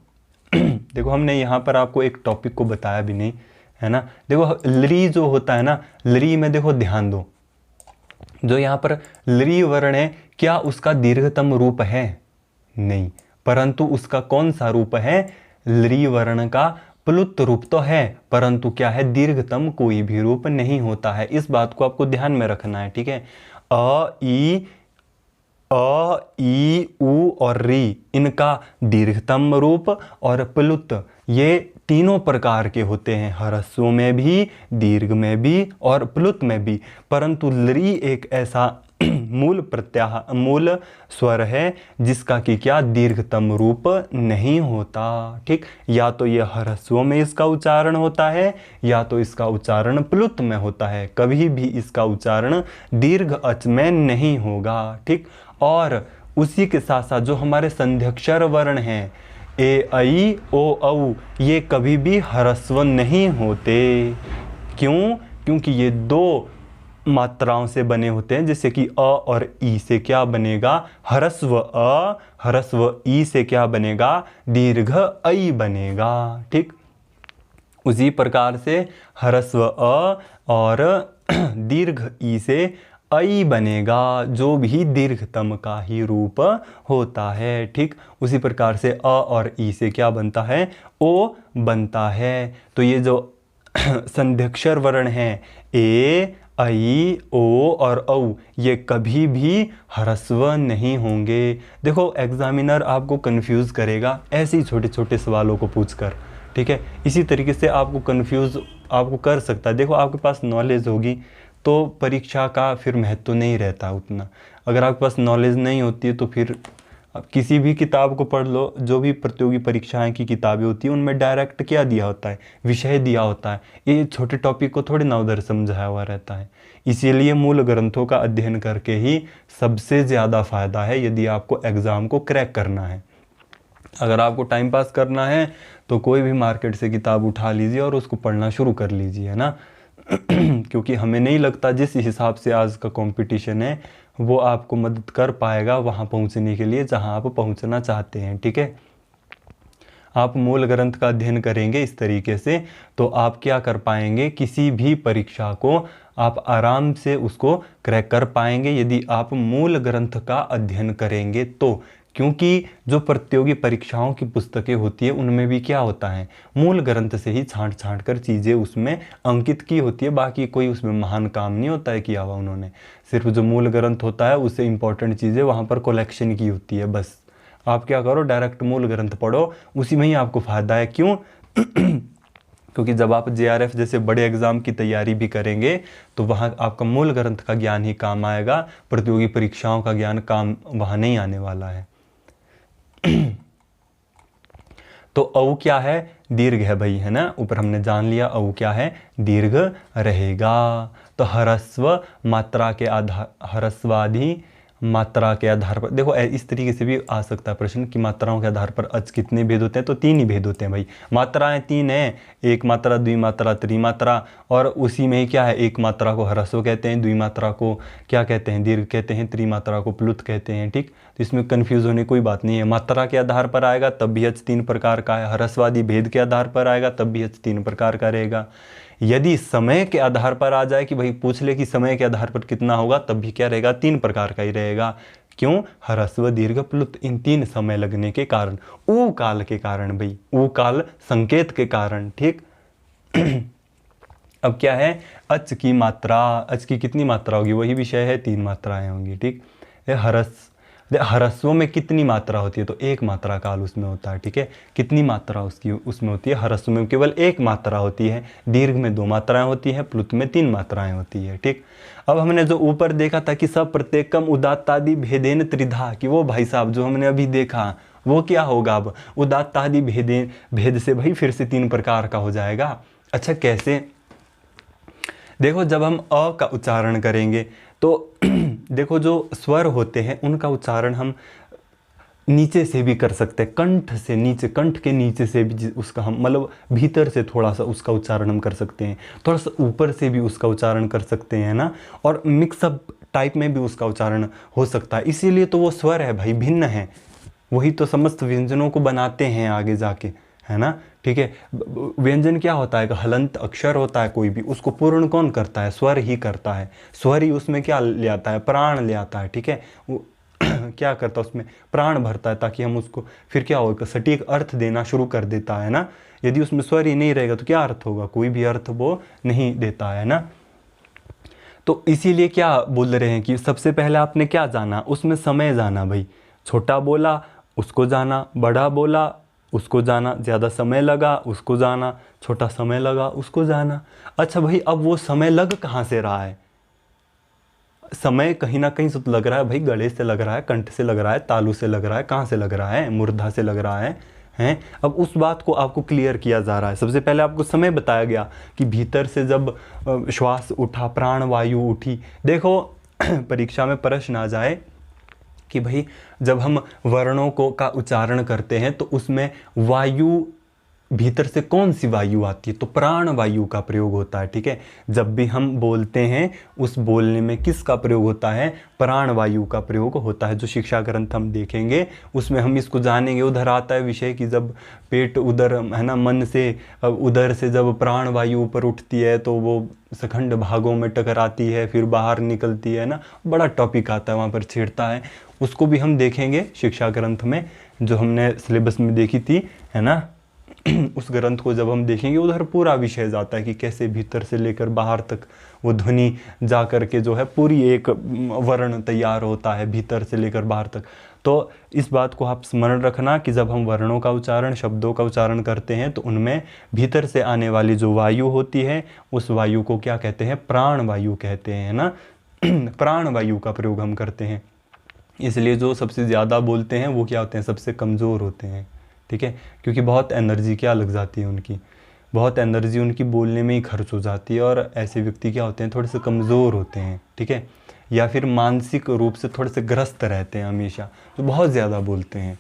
देखो हमने यहाँ पर आपको एक टॉपिक को बताया भी नहीं, है ना। देखो लरी जो होता है ना, लरी में देखो ध्यान दो, जो यहाँ पर लरी वर्ण है, क्या उसका दीर्घतम रूप है, नहीं, परंतु उसका कौन सा रूप है, लरी वर्ण का प्लुत रूप तो है, परंतु क्या है, दीर्घतम कोई भी रूप नहीं होता है। इस बात को आपको ध्यान में रखना है, ठीक है। अ ई उ और री, इनका दीर्घतम रूप और प्लुत, ये तीनों प्रकार के होते हैं, ह्रस्व में भी, दीर्घ में भी और प्लुत में भी। परंतु लृ एक ऐसा मूल स्वर है जिसका कि क्या दीर्घतम रूप नहीं होता। ठीक, या तो ये ह्रस्व में इसका उच्चारण होता है या तो इसका उच्चारण प्लुत में होता है, कभी भी इसका उच्चारण दीर्घ अच में नहीं होगा। ठीक, और उसी के साथ साथ जो हमारे संध्यक्षर वर्ण हैं ए ऐ ओ औ, ये कभी भी ह्रस्व नहीं होते। क्यों? क्योंकि ये दो मात्राओं से बने होते हैं, जैसे कि अ और ई से क्या बनेगा ह्रस्व अ, ह्रस्व ई से क्या बनेगा दीर्घ ऐ बनेगा। ठीक, उसी प्रकार से ह्रस्व अ और दीर्घ ई से ऐ बनेगा, जो भी दीर्घतम का ही रूप होता है। ठीक, उसी प्रकार से अ और ई से क्या बनता है ओ बनता है। तो ये जो संध्यक्षर वर्ण हैं ए ऐ ओ और औ, ये कभी भी ह्रस्व नहीं होंगे। देखो एग्जामिनर आपको कंफ्यूज करेगा ऐसे ही छोटे छोटे सवालों को पूछकर। ठीक है, इसी तरीके से आपको कंफ्यूज आपको कर सकता है। देखो आपके पास नॉलेज होगी तो परीक्षा का फिर महत्व नहीं रहता उतना। अगर आपके पास नॉलेज नहीं होती है तो फिर आप किसी भी किताब को पढ़ लो, जो भी प्रतियोगी परीक्षाएं की किताबें होती हैं उनमें डायरेक्ट क्या दिया होता है विषय दिया होता है, ये छोटे टॉपिक को थोड़ी ना उधर समझाया हुआ रहता है। इसीलिए मूल ग्रंथों का अध्ययन करके ही सबसे ज़्यादा फ़ायदा है यदि आपको एग्ज़ाम को क्रैक करना है। अगर आपको टाइम पास करना है तो कोई भी मार्केट से किताब उठा लीजिए और उसको पढ़ना शुरू कर लीजिए, है ना। क्योंकि हमें नहीं लगता जिस हिसाब से आज का कंपटीशन है वो आपको मदद कर पाएगा वहाँ पहुँचने के लिए जहाँ आप पहुँचना चाहते हैं। ठीक है, आप मूल ग्रंथ का अध्ययन करेंगे इस तरीके से तो आप क्या कर पाएंगे, किसी भी परीक्षा को आप आराम से उसको क्रैक कर पाएंगे यदि आप मूल ग्रंथ का अध्ययन करेंगे तो। क्योंकि जो प्रतियोगी परीक्षाओं की पुस्तकें होती है उनमें भी क्या होता है मूल ग्रंथ से ही छांट छांट कर चीज़ें उसमें अंकित की होती है, बाकी कोई उसमें महान काम नहीं होता है किया हुआ उन्होंने। सिर्फ जो मूल ग्रंथ होता है उससे इंपॉर्टेंट चीज़ें वहाँ पर कलेक्शन की होती है बस। आप क्या करो डायरेक्ट मूल ग्रंथ पढ़ो, उसी में ही आपको फ़ायदा है। क्यों? क्योंकि जब आप JRF जैसे बड़े एग्ज़ाम की तैयारी भी करेंगे तो वहाँ आपका मूल ग्रंथ का ज्ञान ही काम आएगा, प्रतियोगी परीक्षाओं का ज्ञान काम वहाँ नहीं आने वाला है। तो औ क्या है दीर्घ है भाई, है ना, ऊपर हमने जान लिया औ क्या है दीर्घ रहेगा। तो ह्रस्व मात्रा के आधार ह्रस्वादि मात्रा के आधार पर, देखो इस तरीके से भी आ सकता है प्रश्न कि मात्राओं के आधार पर अच कितने भेद होते हैं, तो 3 ही भेद होते हैं भाई। मात्राएं 3 हैं, एक मात्रा द्विमात्रा त्रिमात्रा, और उसी में ही क्या है एक मात्रा को ह्रस्व कहते हैं, द्विमात्रा को क्या कहते हैं दीर्घ कहते हैं, त्रिमात्रा को प्लुत कहते हैं। ठीक, तो इसमें कन्फ्यूज होने कोई बात नहीं है। मात्रा के आधार पर आएगा तब भी अच 3 प्रकार का है, ह्रस्वादि भेद के आधार पर आएगा तब भी अच 3 प्रकार का रहेगा। यदि समय के आधार पर आ जाए कि भाई पूछ ले कि समय के आधार पर कितना होगा, तब भी क्या रहेगा 3 प्रकार का ही रहेगा। क्यों? ह्रस्व दीर्घ प्लुत, इन 3 समय लगने के कारण, ऊ काल के कारण भाई, ऊ काल संकेत के कारण। ठीक। अब क्या है अच की मात्रा, अच की कितनी मात्रा होगी वही विषय है, 3 मात्राएं होंगी। ठीक, ह्रस्व में कितनी मात्रा होती है, तो 1 मात्रा काल उसमें होता है। ठीक है, कितनी मात्रा उसकी उसमें होती है, ह्रस्व में केवल 1 मात्रा होती है, दीर्घ में 2 मात्राएं होती है, प्लुत में 3 मात्राएं होती है। ठीक, अब हमने जो ऊपर देखा था कि सब प्रत्येकम उदात्तादि भेदेन त्रिधा, कि वो भाई साहब जो हमने अभी देखा वो क्या होगा, अब उदात्तादि भेद से भाई फिर से 3 प्रकार का हो जाएगा। अच्छा कैसे, देखो जब हम अ का उच्चारण करेंगे तो देखो जो स्वर होते हैं उनका उच्चारण हम नीचे से भी कर सकते हैं, कंठ से नीचे, कंठ के नीचे से भी उसका हम मतलब भीतर से थोड़ा सा उसका उच्चारण हम कर सकते हैं, थोड़ा सा ऊपर से भी उसका उच्चारण कर सकते हैं ना, और मिक्सअप टाइप में भी उसका उच्चारण हो सकता है। इसीलिए तो वो स्वर है भाई, भिन्न है, वही तो समस्त व्यंजनों को बनाते हैं आगे जाके, है ना। ठीक है, व्यंजन क्या होता है, हलंत अक्षर होता है कोई भी, उसको पूर्ण कौन करता है, स्वर ही करता है, स्वर ही उसमें क्या ले आता है, प्राण ले आता है। ठीक है, वो क्या करता है उसमें प्राण भरता है, ताकि हम उसको फिर क्या होगा सटीक अर्थ देना शुरू कर देता है ना। यदि उसमें स्वर ही नहीं रहेगा तो क्या अर्थ होगा, कोई भी अर्थ वो नहीं देता है ना। तो इसीलिए क्या बोल रहे हैं कि सबसे पहले आपने क्या जाना, उसमें समय जाना भाई, छोटा बोला उसको जाना, बड़ा बोला उसको जाना, ज़्यादा समय लगा उसको जाना, छोटा समय लगा उसको जाना। अच्छा भाई, अब वो समय लग कहाँ से रहा है? समय कहीं ना कहीं से तो लग रहा है भाई, गले से लग रहा है, कंठ से लग रहा है, तालू से लग रहा है, कहाँ से लग रहा है? मूर्धा से लग रहा है, हैं? अब उस बात को आपको क्लियर किया जा रहा है। सबसे पहले आपको समय बताया गया कि भीतर से जब श्वास उठा, प्राण वायु उठी। देखो परीक्षा में प्रश्न आ जाए कि भाई जब हम वर्णों को का उच्चारण करते हैं तो उसमें वायु भीतर से कौन सी वायु आती है? तो प्राण वायु का प्रयोग होता है, ठीक है। जब भी हम बोलते हैं उस बोलने में किसका प्रयोग होता है? प्राण वायु का प्रयोग होता है। जो शिक्षा ग्रंथ हम देखेंगे उसमें हम इसको जानेंगे। उधर आता है विषय कि जब पेट उधर है ना, मन से उधर से जब प्राण वायु ऊपर उठती है तो वो सखंड भागों में टकराती है, फिर बाहर निकलती है ना। बड़ा टॉपिक आता है वहाँ पर, छेड़ता है। उसको भी हम देखेंगे शिक्षा ग्रंथ में, जो हमने सिलेबस में देखी थी, है ना। उस ग्रंथ को जब हम देखेंगे उधर पूरा विषय जाता है कि कैसे भीतर से लेकर बाहर तक वो ध्वनि जा कर के जो है पूरी एक वर्ण तैयार होता है, भीतर से लेकर बाहर तक। तो इस बात को आप स्मरण रखना कि जब हम वर्णों का उच्चारण, शब्दों का उच्चारण करते हैं तो उनमें भीतर से आने वाली जो वायु होती है उस वायु को क्या कहते हैं? प्राण वायु कहते हैं ना। प्राण वायु का प्रयोग हम करते हैं। इसलिए जो सबसे ज़्यादा बोलते हैं वो क्या होते हैं? सबसे कमज़ोर होते हैं, ठीक है। क्योंकि बहुत एनर्जी क्या लग जाती है उनकी, बहुत एनर्जी उनकी बोलने में ही खर्च हो जाती है। और ऐसे व्यक्ति क्या होते हैं? थोड़े से कमज़ोर होते हैं, ठीक है। या फिर मानसिक रूप से थोड़े से ग्रस्त रहते हैं हमेशा, जो बहुत ज़्यादा बोलते हैं।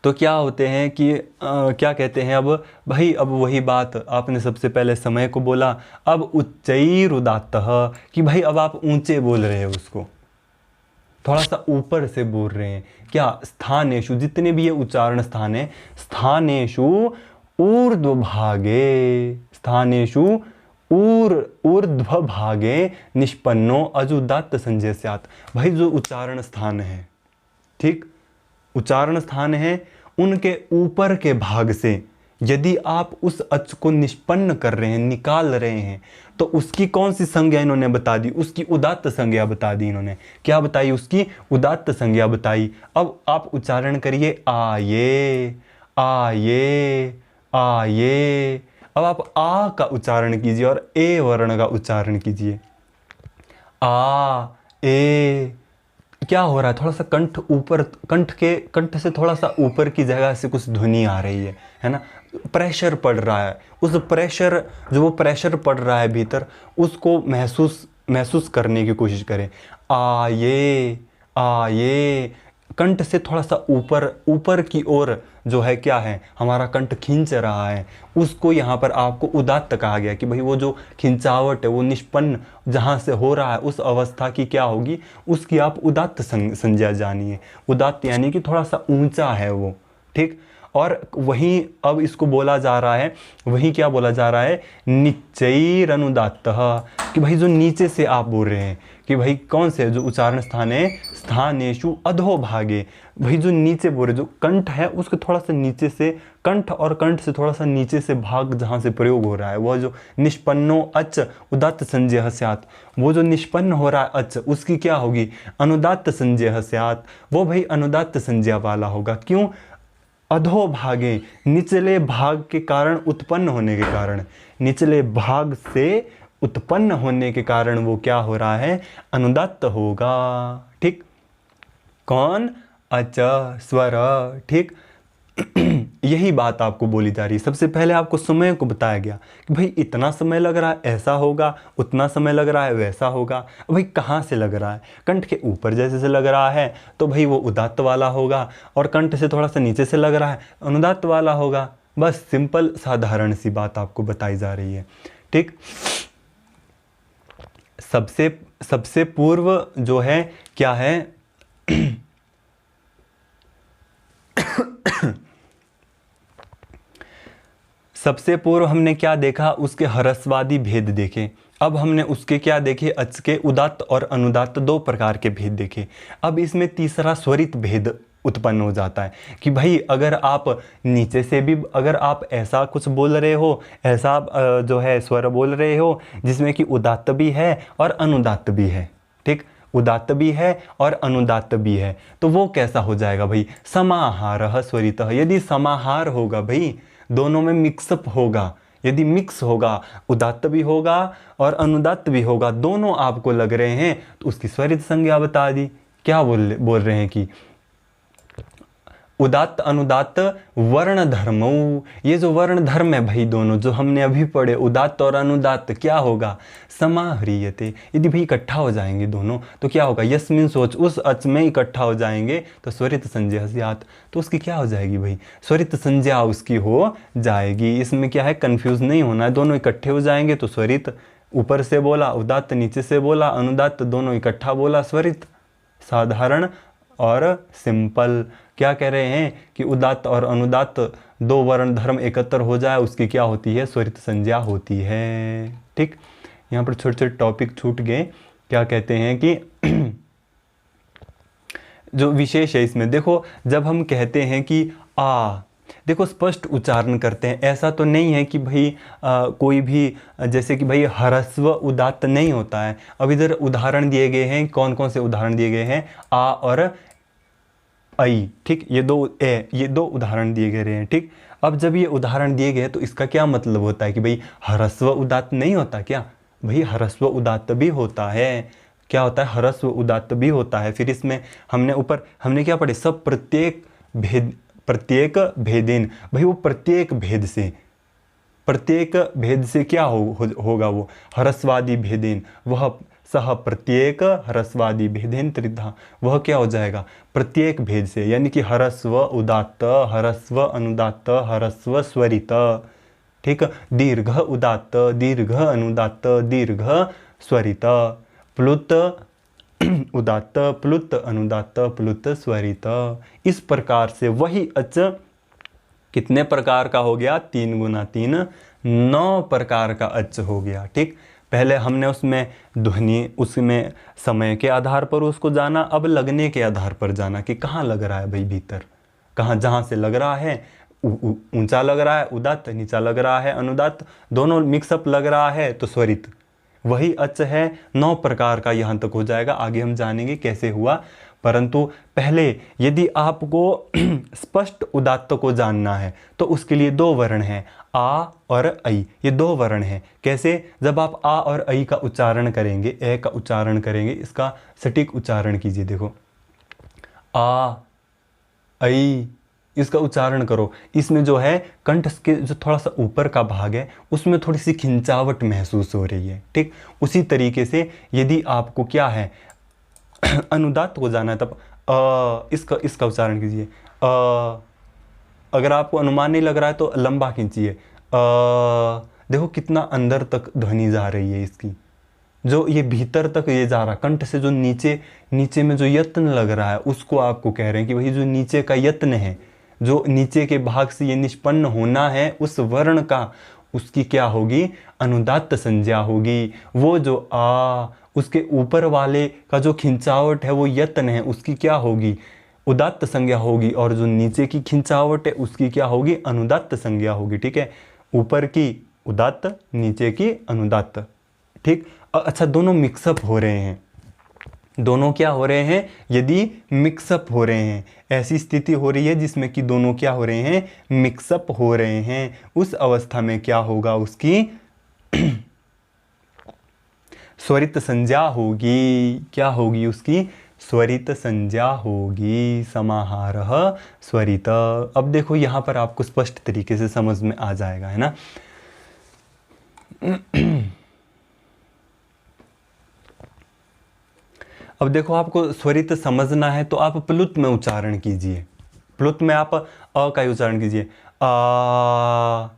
तो क्या होते हैं कि क्या कहते हैं? अब भाई, अब वही बात आपने सबसे पहले समय को बोला, अब उच्चैरुदात्तः, कि भाई अब आप ऊंचे बोल रहे हो, उसको थोड़ा सा ऊपर से बोल रहे हैं। क्या? स्थानेषु, जितने भी ये उच्चारण स्थान है, स्थानेषु ऊर्ध्वभागे, स्थानेषु ऊर्ध्वभागे निष्पन्नो अजुदात्त संजय स्यात्। भाई जो उच्चारण स्थान है, ठीक, उच्चारण स्थान है, उनके ऊपर के भाग से यदि आप उस अच को निष्पन्न कर रहे हैं, निकाल रहे हैं, तो उसकी कौन सी संज्ञा इन्होंने बता दी? उसकी उदात्त संज्ञा बता दी इन्होंने। क्या बताई? उसकी उदात्त संज्ञा बताई। अब आप उच्चारण करिए, आये आये आये। अब आप आ का उच्चारण कीजिए और ए वर्ण का उच्चारण कीजिए। आ ए, क्या हो रहा है? थोड़ा सा कंठ ऊपर, कंठ से थोड़ा सा ऊपर की जगह से कुछ ध्वनि आ रही है ना। प्रेशर पड़ रहा है। उस प्रेशर, जो वो प्रेशर पड़ रहा है भीतर, उसको महसूस करने की कोशिश करें। आये आये, कंठ से थोड़ा सा ऊपर की ओर जो है क्या है, हमारा कंठ खींच रहा है, उसको यहाँ पर आपको उदात्त कहा गया कि भाई वो जो खिंचावट है, वो निष्पन्न जहाँ से हो रहा है, उस अवस्था की क्या होगी? उसकी आप उदात्त संज्ञा जानिए। उदात्त यानी कि थोड़ा सा ऊंचा है वो, ठीक। और वहीं अब इसको बोला जा रहा है, वहीं क्या बोला जा रहा है? निच्चैरनुदात्तः, कि भाई जो नीचे से आप बोल रहे हैं, कि भाई कौन से जो उच्चारण स्थान है, स्थानेषु अधोभागे, भाई जो नीचे बोल रहे, जो कंठ है उसके थोड़ा सा नीचे से, कंठ और कंठ से थोड़ा सा नीचे से भाग जहाँ से प्रयोग हो रहा है, वह जो निष्पन्नो अच उदात्त संज्ञः स्यात्, वो जो निष्पन्न हो रहा है अच, उसकी क्या होगी? अनुदात्त संज्ञः स्यात्। वो भाई अनुदात्त संज्ञा वाला होगा। क्यों? अधोभागे, निचले भाग के कारण, उत्पन्न होने के कारण, निचले भाग से उत्पन्न होने के कारण वो क्या हो रहा है? अनुदात्त होगा, ठीक। कौन? अच स्वर, ठीक। यही बात आपको बोली जा रही है। सबसे पहले आपको समय को बताया गया कि भाई इतना समय लग रहा है ऐसा होगा, उतना समय लग रहा है वैसा होगा। भाई कहाँ से लग रहा है? कंठ के ऊपर जैसे से लग रहा है तो भाई वो उदात्त वाला होगा, और कंठ से थोड़ा सा नीचे से लग रहा है अनुदात्त वाला होगा। बस सिंपल साधारण सी बात आपको बताई जा रही है, ठीक। सबसे पूर्व जो है क्या है? सबसे पूर्व हमने क्या देखा? उसके ह्रस्वादि भेद देखे। अब हमने उसके क्या देखे? अच के उदात्त और अनुदात्त दो प्रकार के भेद देखे। अब इसमें तीसरा स्वरित भेद उत्पन्न हो जाता है कि भाई अगर आप नीचे से भी अगर आप ऐसा कुछ बोल रहे हो, ऐसा जो है स्वर बोल रहे हो जिसमें कि उदात्त भी है और अनुदात्त भी है, ठीक, उदात्त भी है और अनुदात्त भी है, तो वो कैसा हो जाएगा भाई, समाहारः स्वरितः। यदि समाहार होगा भाई, दोनों में मिक्सअप होगा, यदि मिक्स होगा, उदात्त भी होगा और अनुदात्त भी होगा, दोनों आपको लग रहे हैं, तो उसकी स्वरित संज्ञा बता दी। क्या बोल रहे हैं कि उदात्त अनुदात्त वर्ण धर्मो, ये जो वर्ण धर्म है भाई दोनों जो हमने अभी पढ़े, उदात्त और अनुदात्त, क्या होगा, समाह्रियते। यदि भाई इकट्ठा हो जाएंगे दोनों तो क्या होगा, यस्मिन् सोच, उस अच में इकट्ठा हो जाएंगे तो स्वरित संज्ञा स्यात्, तो उसकी क्या हो जाएगी भाई, स्वरित संज्ञा उसकी हो जाएगी। इसमें क्या है, कंफ्यूज नहीं होना है, दोनों इकट्ठे हो जाएंगे तो स्वरित, ऊपर से बोला उदात्त, नीचे से बोला अनुदात्त, दोनों इकट्ठा बोला स्वरित। साधारण और सिंपल। क्या कह रहे हैं कि उदात्त और अनुदात्त दो वर्ण धर्म एकत्र हो जाए, उसकी क्या होती है, स्वरित संज्ञा होती है। ठीक, यहाँ पर छोटे छोटे टॉपिक छूट गए। क्या कहते हैं कि जो विशेष है इसमें देखो, जब हम कहते हैं कि आ, देखो स्पष्ट उच्चारण करते हैं, ऐसा तो नहीं है कि भाई कोई भी जैसे कि भाई ह्रस्व उदात्त नहीं होता है। अब इधर उदाहरण दिए गए हैं, कौन कौन से उदाहरण दिए गए हैं, आ और आई। ठीक, ये दो उदाहरण दिए गए हैं। ठीक, अब जब ये उदाहरण दिए गए तो इसका क्या मतलब होता है कि भाई ह्रस्व उदात्त नहीं होता क्या, भाई ह्रस्व उदात्त भी होता है। क्या होता है, ह्रस्व उदात्त भी होता है। फिर इसमें हमने क्या पढ़े, सब प्रत्येक भेदेन, भाई वो प्रत्येक भेद से क्या होगा, वो ह्रस्वादि भेदेन, वह सह प्रत्येक ह्रस्वादि भेदेन त्रिधा, वह क्या हो जाएगा, प्रत्येक भेद से, यानी कि ह्रस्व उदात्त, ह्रस्व अनुदात्त, ह्रस्व स्वरित। ठीक, दीर्घ उदात्त, दीर्घ अनुदात्त, दीर्घ स्वरित, प्लुत उदात्त, प्लुत अनुदात्त, प्लुत स्वरित। इस प्रकार से वही अच कितने प्रकार का हो गया, 3 गुना 3 9 प्रकार का अच हो गया। ठीक, पहले हमने उसमें ध्वनि, उसमें समय के आधार पर उसको जाना, अब लगने के आधार पर जाना कि कहाँ लग रहा है भाई भीतर, कहाँ, जहाँ से लग रहा है ऊंचा लग रहा है उदात्त, नीचा लग रहा है अनुदात्त, दोनों मिक्सअप लग रहा है तो स्वरित। वही अच है, 9 प्रकार का यहाँ तक हो जाएगा। आगे हम जानेंगे कैसे हुआ, परंतु पहले यदि आपको स्पष्ट उदात्त को जानना है तो उसके लिए 2 वर्ण हैं, आ और ऐ। ये 2 वर्ण हैं। कैसे, जब आप आ और ऐ का उच्चारण करेंगे, ए का उच्चारण करेंगे, इसका सटीक उच्चारण कीजिए। देखो आ ऐ, इसका उच्चारण करो। इसमें जो है कंठ के जो थोड़ा सा ऊपर का भाग है उसमें थोड़ी सी खिंचावट महसूस हो रही है। ठीक, उसी तरीके से यदि आपको क्या है अनुदात्त को जाना है तब इसका उच्चारण कीजिए। अगर आपको अनुमान नहीं लग रहा है तो लंबा खींचिए। देखो कितना अंदर तक ध्वनि जा रही है इसकी, जो ये भीतर तक ये जा रहा, कंठ से जो नीचे में जो यत्न लग रहा है उसको आपको कह रहे हैं कि भाई जो नीचे का यत्न है, जो नीचे के भाग से ये निष्पन्न होना है उस वर्ण का, उसकी क्या होगी, अनुदात्त संज्ञा होगी। वो जो आ, उसके ऊपर वाले का जो खिंचावट है वो यत्न है, उसकी क्या होगी, उदात्त संज्ञा होगी। और जो नीचे की खिंचावट है उसकी क्या होगी, अनुदात्त संज्ञा होगी। ठीक है, ऊपर की उदात्त, नीचे की अनुदात्त। ठीक, अच्छा दोनों मिक्सअप हो रहे हैं, दोनों क्या हो रहे हैं, यदि मिक्सअप हो रहे हैं, ऐसी स्थिति हो रही है जिसमें कि दोनों क्या हो रहे हैं, मिक्सअप हो रहे हैं, उस अवस्था में क्या होगा, उसकी स्वरित संज्ञा होगी। क्या होगी, उसकी स्वरित संज्ञा होगी। समाहारः स्वरित। अब देखो यहाँ पर आपको स्पष्ट तरीके से समझ में आ जाएगा, है ना। अब देखो आपको स्वरित समझना है तो आप प्लुत में उच्चारण कीजिए। प्लुत में आप अ का उच्चारण कीजिए, आ।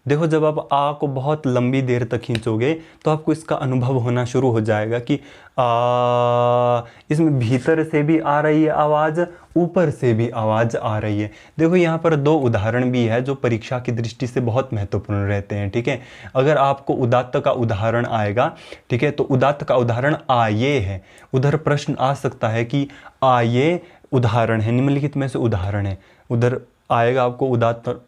देखो जब आप आ को बहुत लंबी देर तक खींचोगे तो आपको इसका अनुभव होना शुरू हो जाएगा कि आ, इसमें भीतर से भी आ रही है आवाज़, ऊपर से भी आवाज़ आ रही है। देखो यहाँ पर 2 उदाहरण भी है जो परीक्षा की दृष्टि से बहुत महत्वपूर्ण रहते हैं। ठीक है, अगर आपको उदात्त का उदाहरण आएगा, ठीक है, तो उदात्त का उदाहरण आये है। उधर प्रश्न आ सकता है कि आये उदाहरण है, निम्नलिखित में से उदाहरण है, उधर आएगा आपको उदात्त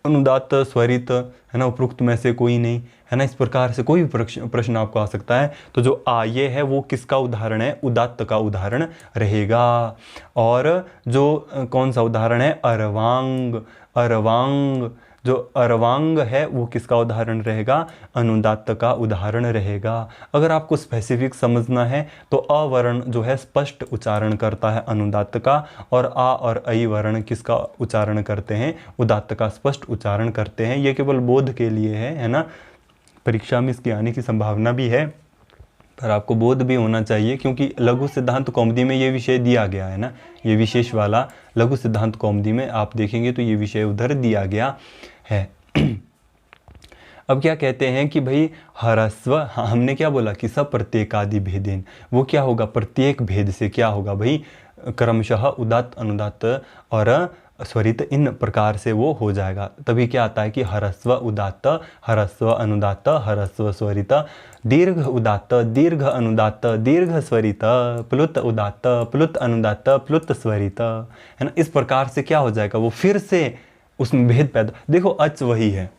अनुदात्त स्वरित, है ना, उपरोक्त में से कोई नहीं, है ना। इस प्रकार से कोई भी प्रश्न आपको आ सकता है। तो जो आये है वो किसका उदाहरण है? उदात्त का उदाहरण रहेगा। और जो कौन सा उदाहरण है? अरवांग। अरवांग, जो अरवांग है वो किसका उदाहरण रहेगा? अनुदात्त का उदाहरण रहेगा। अगर आपको स्पेसिफिक समझना है तो अ वर्ण जो है स्पष्ट उच्चारण करता है अनुदात्त का, और आ और ऐ वर्ण किसका उच्चारण करते हैं? उदात्त का स्पष्ट उच्चारण करते हैं। ये केवल बोध के लिए है ना। परीक्षा में इसके आने की संभावना भी है, पर आपको बोध भी होना चाहिए, क्योंकि लघु सिद्धांत कौमुदी में ये विषय दिया गया है ना। ये विशेष वाला लघु सिद्धांत कौमुदी में आप देखेंगे तो ये विषय उधर दिया गया है। अब क्या कहते हैं कि भाई ह्रस्व, हाँ हमने क्या बोला कि सब प्रत्येकादि भेदेन, वो क्या होगा? प्रत्येक भेद से क्या होगा भाई? क्रमशः उदात्त अनुदात्त और स्वरित इन प्रकार से वो हो जाएगा। तभी क्या आता है कि ह्रस्व उदात्त, ह्रस्व अनुदात्त, ह्रस्व स्वरित, दीर्घ उदात्त, दीर्घ अनुदात्त, दीर्घ स्वरित, प्लुत उदात्त, प्लुत अनुदात्त, प्लुत स्वरित, है ना। इस प्रकार से क्या हो जाएगा? वो फिर से उसमें भेद पैदा। देखो अच वही है,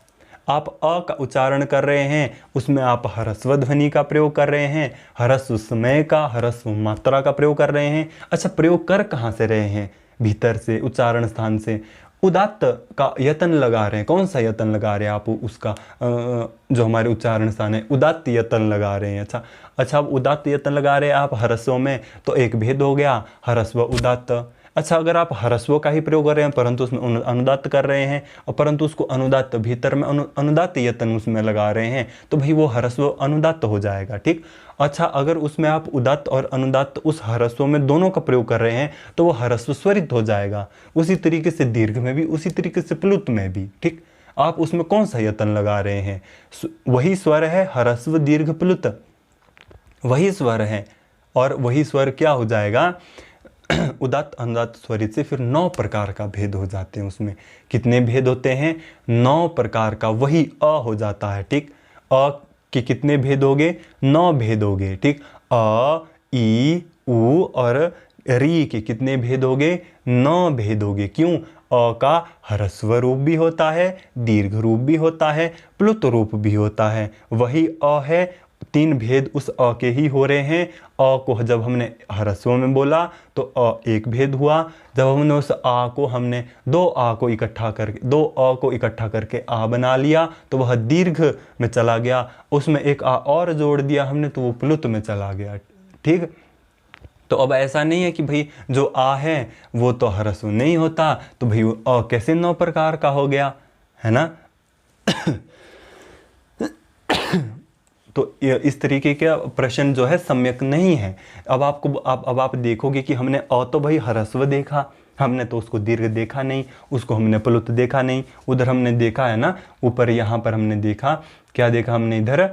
आप अ का उच्चारण कर रहे हैं, उसमें आप ह्रस्व ध्वनि का प्रयोग कर रहे हैं, ह्रस्व समय का, ह्रस्व मात्रा का प्रयोग कर रहे हैं। अच्छा, प्रयोग कर कहाँ से रहे हैं? भीतर से, उच्चारण स्थान से। उदात्त का यतन लगा रहे हैं। कौन सा यतन लगा रहे हैं आप? उसका जो हमारे उच्चारण स्थान है, उदात्त यतन लगा रहे हैं। अच्छा, अब उदात्त यतन लगा रहे हैं आप ह्रस्व में, तो एक भेद हो गया, ह्रस्व उदात्त। अच्छा, अगर आप ह्रस्व का ही प्रयोग कर रहे हैं परंतु उसमें अनुदात्त कर रहे हैं, और परंतु उसको अनुदात्त भीतर में अनुदात्त यतन उसमें लगा रहे हैं, तो भाई वो ह्रस्व अनुदात्त हो जाएगा। ठीक। अच्छा, अगर उसमें आप उदात्त और अनुदात्त उस ह्रस्व में दोनों का प्रयोग कर रहे हैं तो वो ह्रस्व स्वरित हो जाएगा। उसी तरीके से दीर्घ में भी, उसी तरीके से प्लुत में भी। ठीक। आप उसमें कौन सा यतन लगा रहे हैं? वही स्वर है, ह्रस्व दीर्घ प्लुत, वही स्वर है। और वही स्वर क्या हो जाएगा? उदात्त अनुदात्त स्वरित से फिर 9 प्रकार का भेद हो जाते हैं। उसमें कितने भेद होते हैं? 9 प्रकार का। वही अ हो जाता है। ठीक। अ के कितने भेद हो गए? 9 भेद हो गए। ठीक। अ, ई, उ और री के कितने भेद हो गए? 9 भेद हो गए। क्यों? अ का ह्रस्व रूप भी होता है, दीर्घ रूप भी होता है, प्लुत रूप भी होता है। वही अ है, 3 भेद उस अ के ही हो रहे हैं। अ को जब हमने ह्रस्व में बोला तो अ एक भेद हुआ। जब हमने उस आ को हमने 2 आ को इकट्ठा करके, 2 अ को इकट्ठा करके आ बना लिया तो वह दीर्घ में चला गया। उसमें एक आ और जोड़ दिया हमने तो वो प्लुत में चला गया। ठीक। तो अब ऐसा नहीं है कि भाई जो आ है वो तो ह्रस्व नहीं होता, तो भाई अ कैसे 9 प्रकार का हो गया, है ना। तो इस तरीके का प्रश्न जो है सम्यक नहीं है। अब आप देखोगे कि हमने अ तो भाई ह्रस्व देखा, हमने तो उसको दीर्घ देखा नहीं, उसको हमने प्लुत देखा नहीं। उधर हमने देखा है ना, ऊपर यहाँ पर हमने देखा, क्या देखा हमने? इधर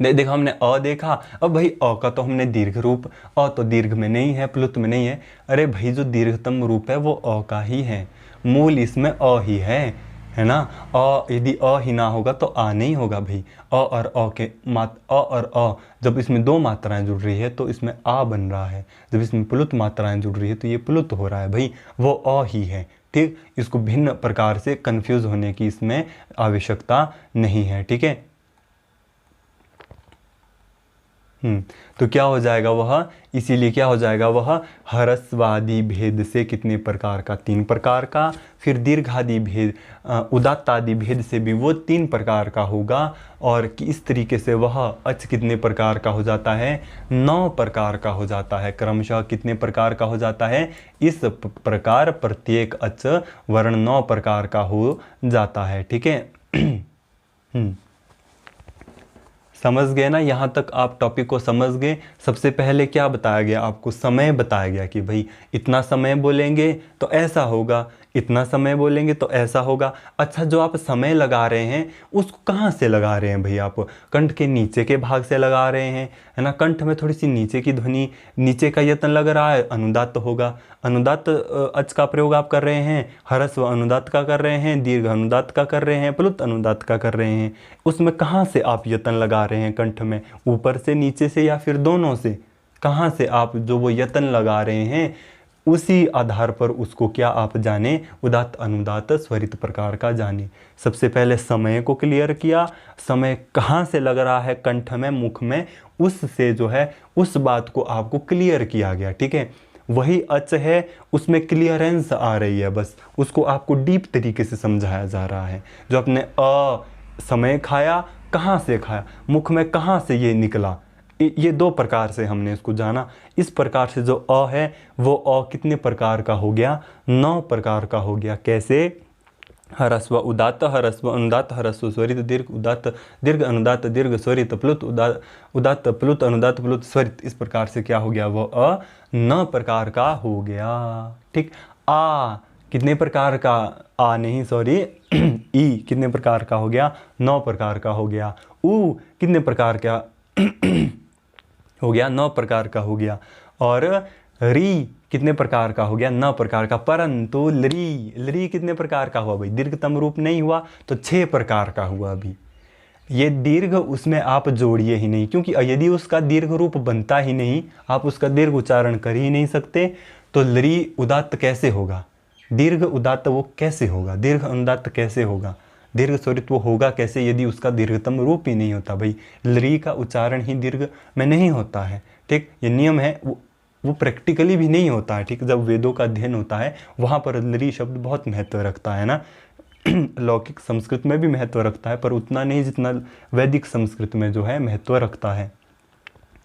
देखा हमने अ देखा। अब भाई अ का तो हमने दीर्घ रूप, अ तो दीर्घ में नहीं है, प्लुत में नहीं है। अरे भाई जो दीर्घतम रूप है वो अ का ही है, मूल इसमें अ ही है ना। अ यदि अ ही ना होगा तो आ नहीं होगा भाई। अ और अ के अ और अ जब इसमें 2 मात्राएं जुड़ रही है तो इसमें आ बन रहा है, जब इसमें प्लुत मात्राएं जुड़ रही है तो ये प्लुत हो रहा है भाई, वो अ ही है। ठीक। इसको भिन्न प्रकार से कंफ्यूज होने की इसमें आवश्यकता नहीं है। ठीक है। तो क्या हो जाएगा वह? इसीलिए क्या हो जाएगा वह? ह्रस्वादि भेद से कितने प्रकार का? 3 प्रकार का। फिर दीर्घादि भेद, उदात्तादि भेद से भी वो 3 प्रकार का होगा। और कि इस तरीके से वह अच कितने प्रकार का हो जाता है? 9 प्रकार का हो जाता है। क्रमशः कितने प्रकार का हो जाता है? इस प्रकार प्रत्येक अच वर्ण 9 प्रकार का हो जाता है। ठीक है। समझ गए ना? यहाँ तक आप टॉपिक को समझ गए। सबसे पहले क्या बताया गया आपको? समय बताया गया कि भाई इतना समय बोलेंगे तो ऐसा होगा, इतना समय बोलेंगे तो ऐसा होगा। अच्छा, जो आप समय लगा रहे हैं उसको कहाँ से लगा रहे हैं भाई? आप कंठ के नीचे के भाग से लगा रहे हैं, है ना। कंठ में थोड़ी सी नीचे की ध्वनि, नीचे का यत्न लग रहा है, अनुदात्त होगा। अनुदात्त अच का प्रयोग आप कर रहे हैं, ह्रस्व अनुदात्त का कर रहे हैं, दीर्घ अनुदात्त का कर रहे हैं, प्लुत अनुदात्त का कर रहे हैं। उसमें कहाँ से आप यत्न लगा रहे हैं कंठ में? ऊपर से, नीचे से, या फिर दोनों से? कहाँ से आप जो वो यत्न लगा रहे हैं उसी आधार पर उसको क्या आप जाने, उदात्त अनुदात्त स्वरित प्रकार का जाने। सबसे पहले समय को क्लियर किया, समय कहाँ से लग रहा है, कंठ में, मुख में, उससे जो है उस बात को आपको क्लियर किया गया। ठीक है, वही अच है, उसमें क्लियरेंस आ रही है, बस उसको आपको डीप तरीके से समझाया जा रहा है। जो आपने समय खाया, कहाँ से खाया, मुख में कहाँ से ये निकला, ये दो प्रकार से हमने इसको जाना। इस प्रकार से जो अ है वो अ कितने प्रकार का हो गया, 9 प्रकार का हो गया। कैसे, ह्रस्व उदात्त, ह्रस्व अनुदात्त, ह्रस्व स्वरित दीर्घ उदात्त, दीर्घ अनुदात्त, दीर्घ स्वरित प्लुत उदात्त, प्लुत अनुदात्त, प्लुत स्वरित। इस प्रकार से क्या हो गया, वो अ 9 प्रकार का हो गया। ठीक, आ कितने प्रकार का, आ नहीं सॉरी ई कितने प्रकार का हो गया, 9 प्रकार का हो गया। ऊ कितने प्रकार का हो गया, 9 प्रकार का हो गया। और री कितने प्रकार का हो गया, 9 प्रकार का। परंतु लरी कितने प्रकार का हुआ भाई, दीर्घतम रूप नहीं हुआ तो 6 प्रकार का हुआ। अभी ये दीर्घ उसमें आप जोड़िए ही नहीं, क्योंकि यदि उसका दीर्घ रूप बनता ही नहीं, आप उसका दीर्घ उच्चारण कर ही नहीं सकते, तो लरी उदात्त कैसे होगा, दीर्घ उदात्त वो कैसे होगा, दीर्घ अनुदात्त कैसे होगा, दीर्घ स्वरित वो होगा कैसे, यदि उसका दीर्घतम रूप ही नहीं होता। भाई लरी का उच्चारण ही दीर्घ में नहीं होता है। ठीक, ये नियम है, वो प्रैक्टिकली भी नहीं होता है। ठीक, जब वेदों का अध्ययन होता है वहाँ पर लरी शब्द बहुत महत्व रखता है ना। लौकिक संस्कृत में भी महत्व रखता है, पर उतना नहीं जितना वैदिक संस्कृत में जो है महत्व रखता है।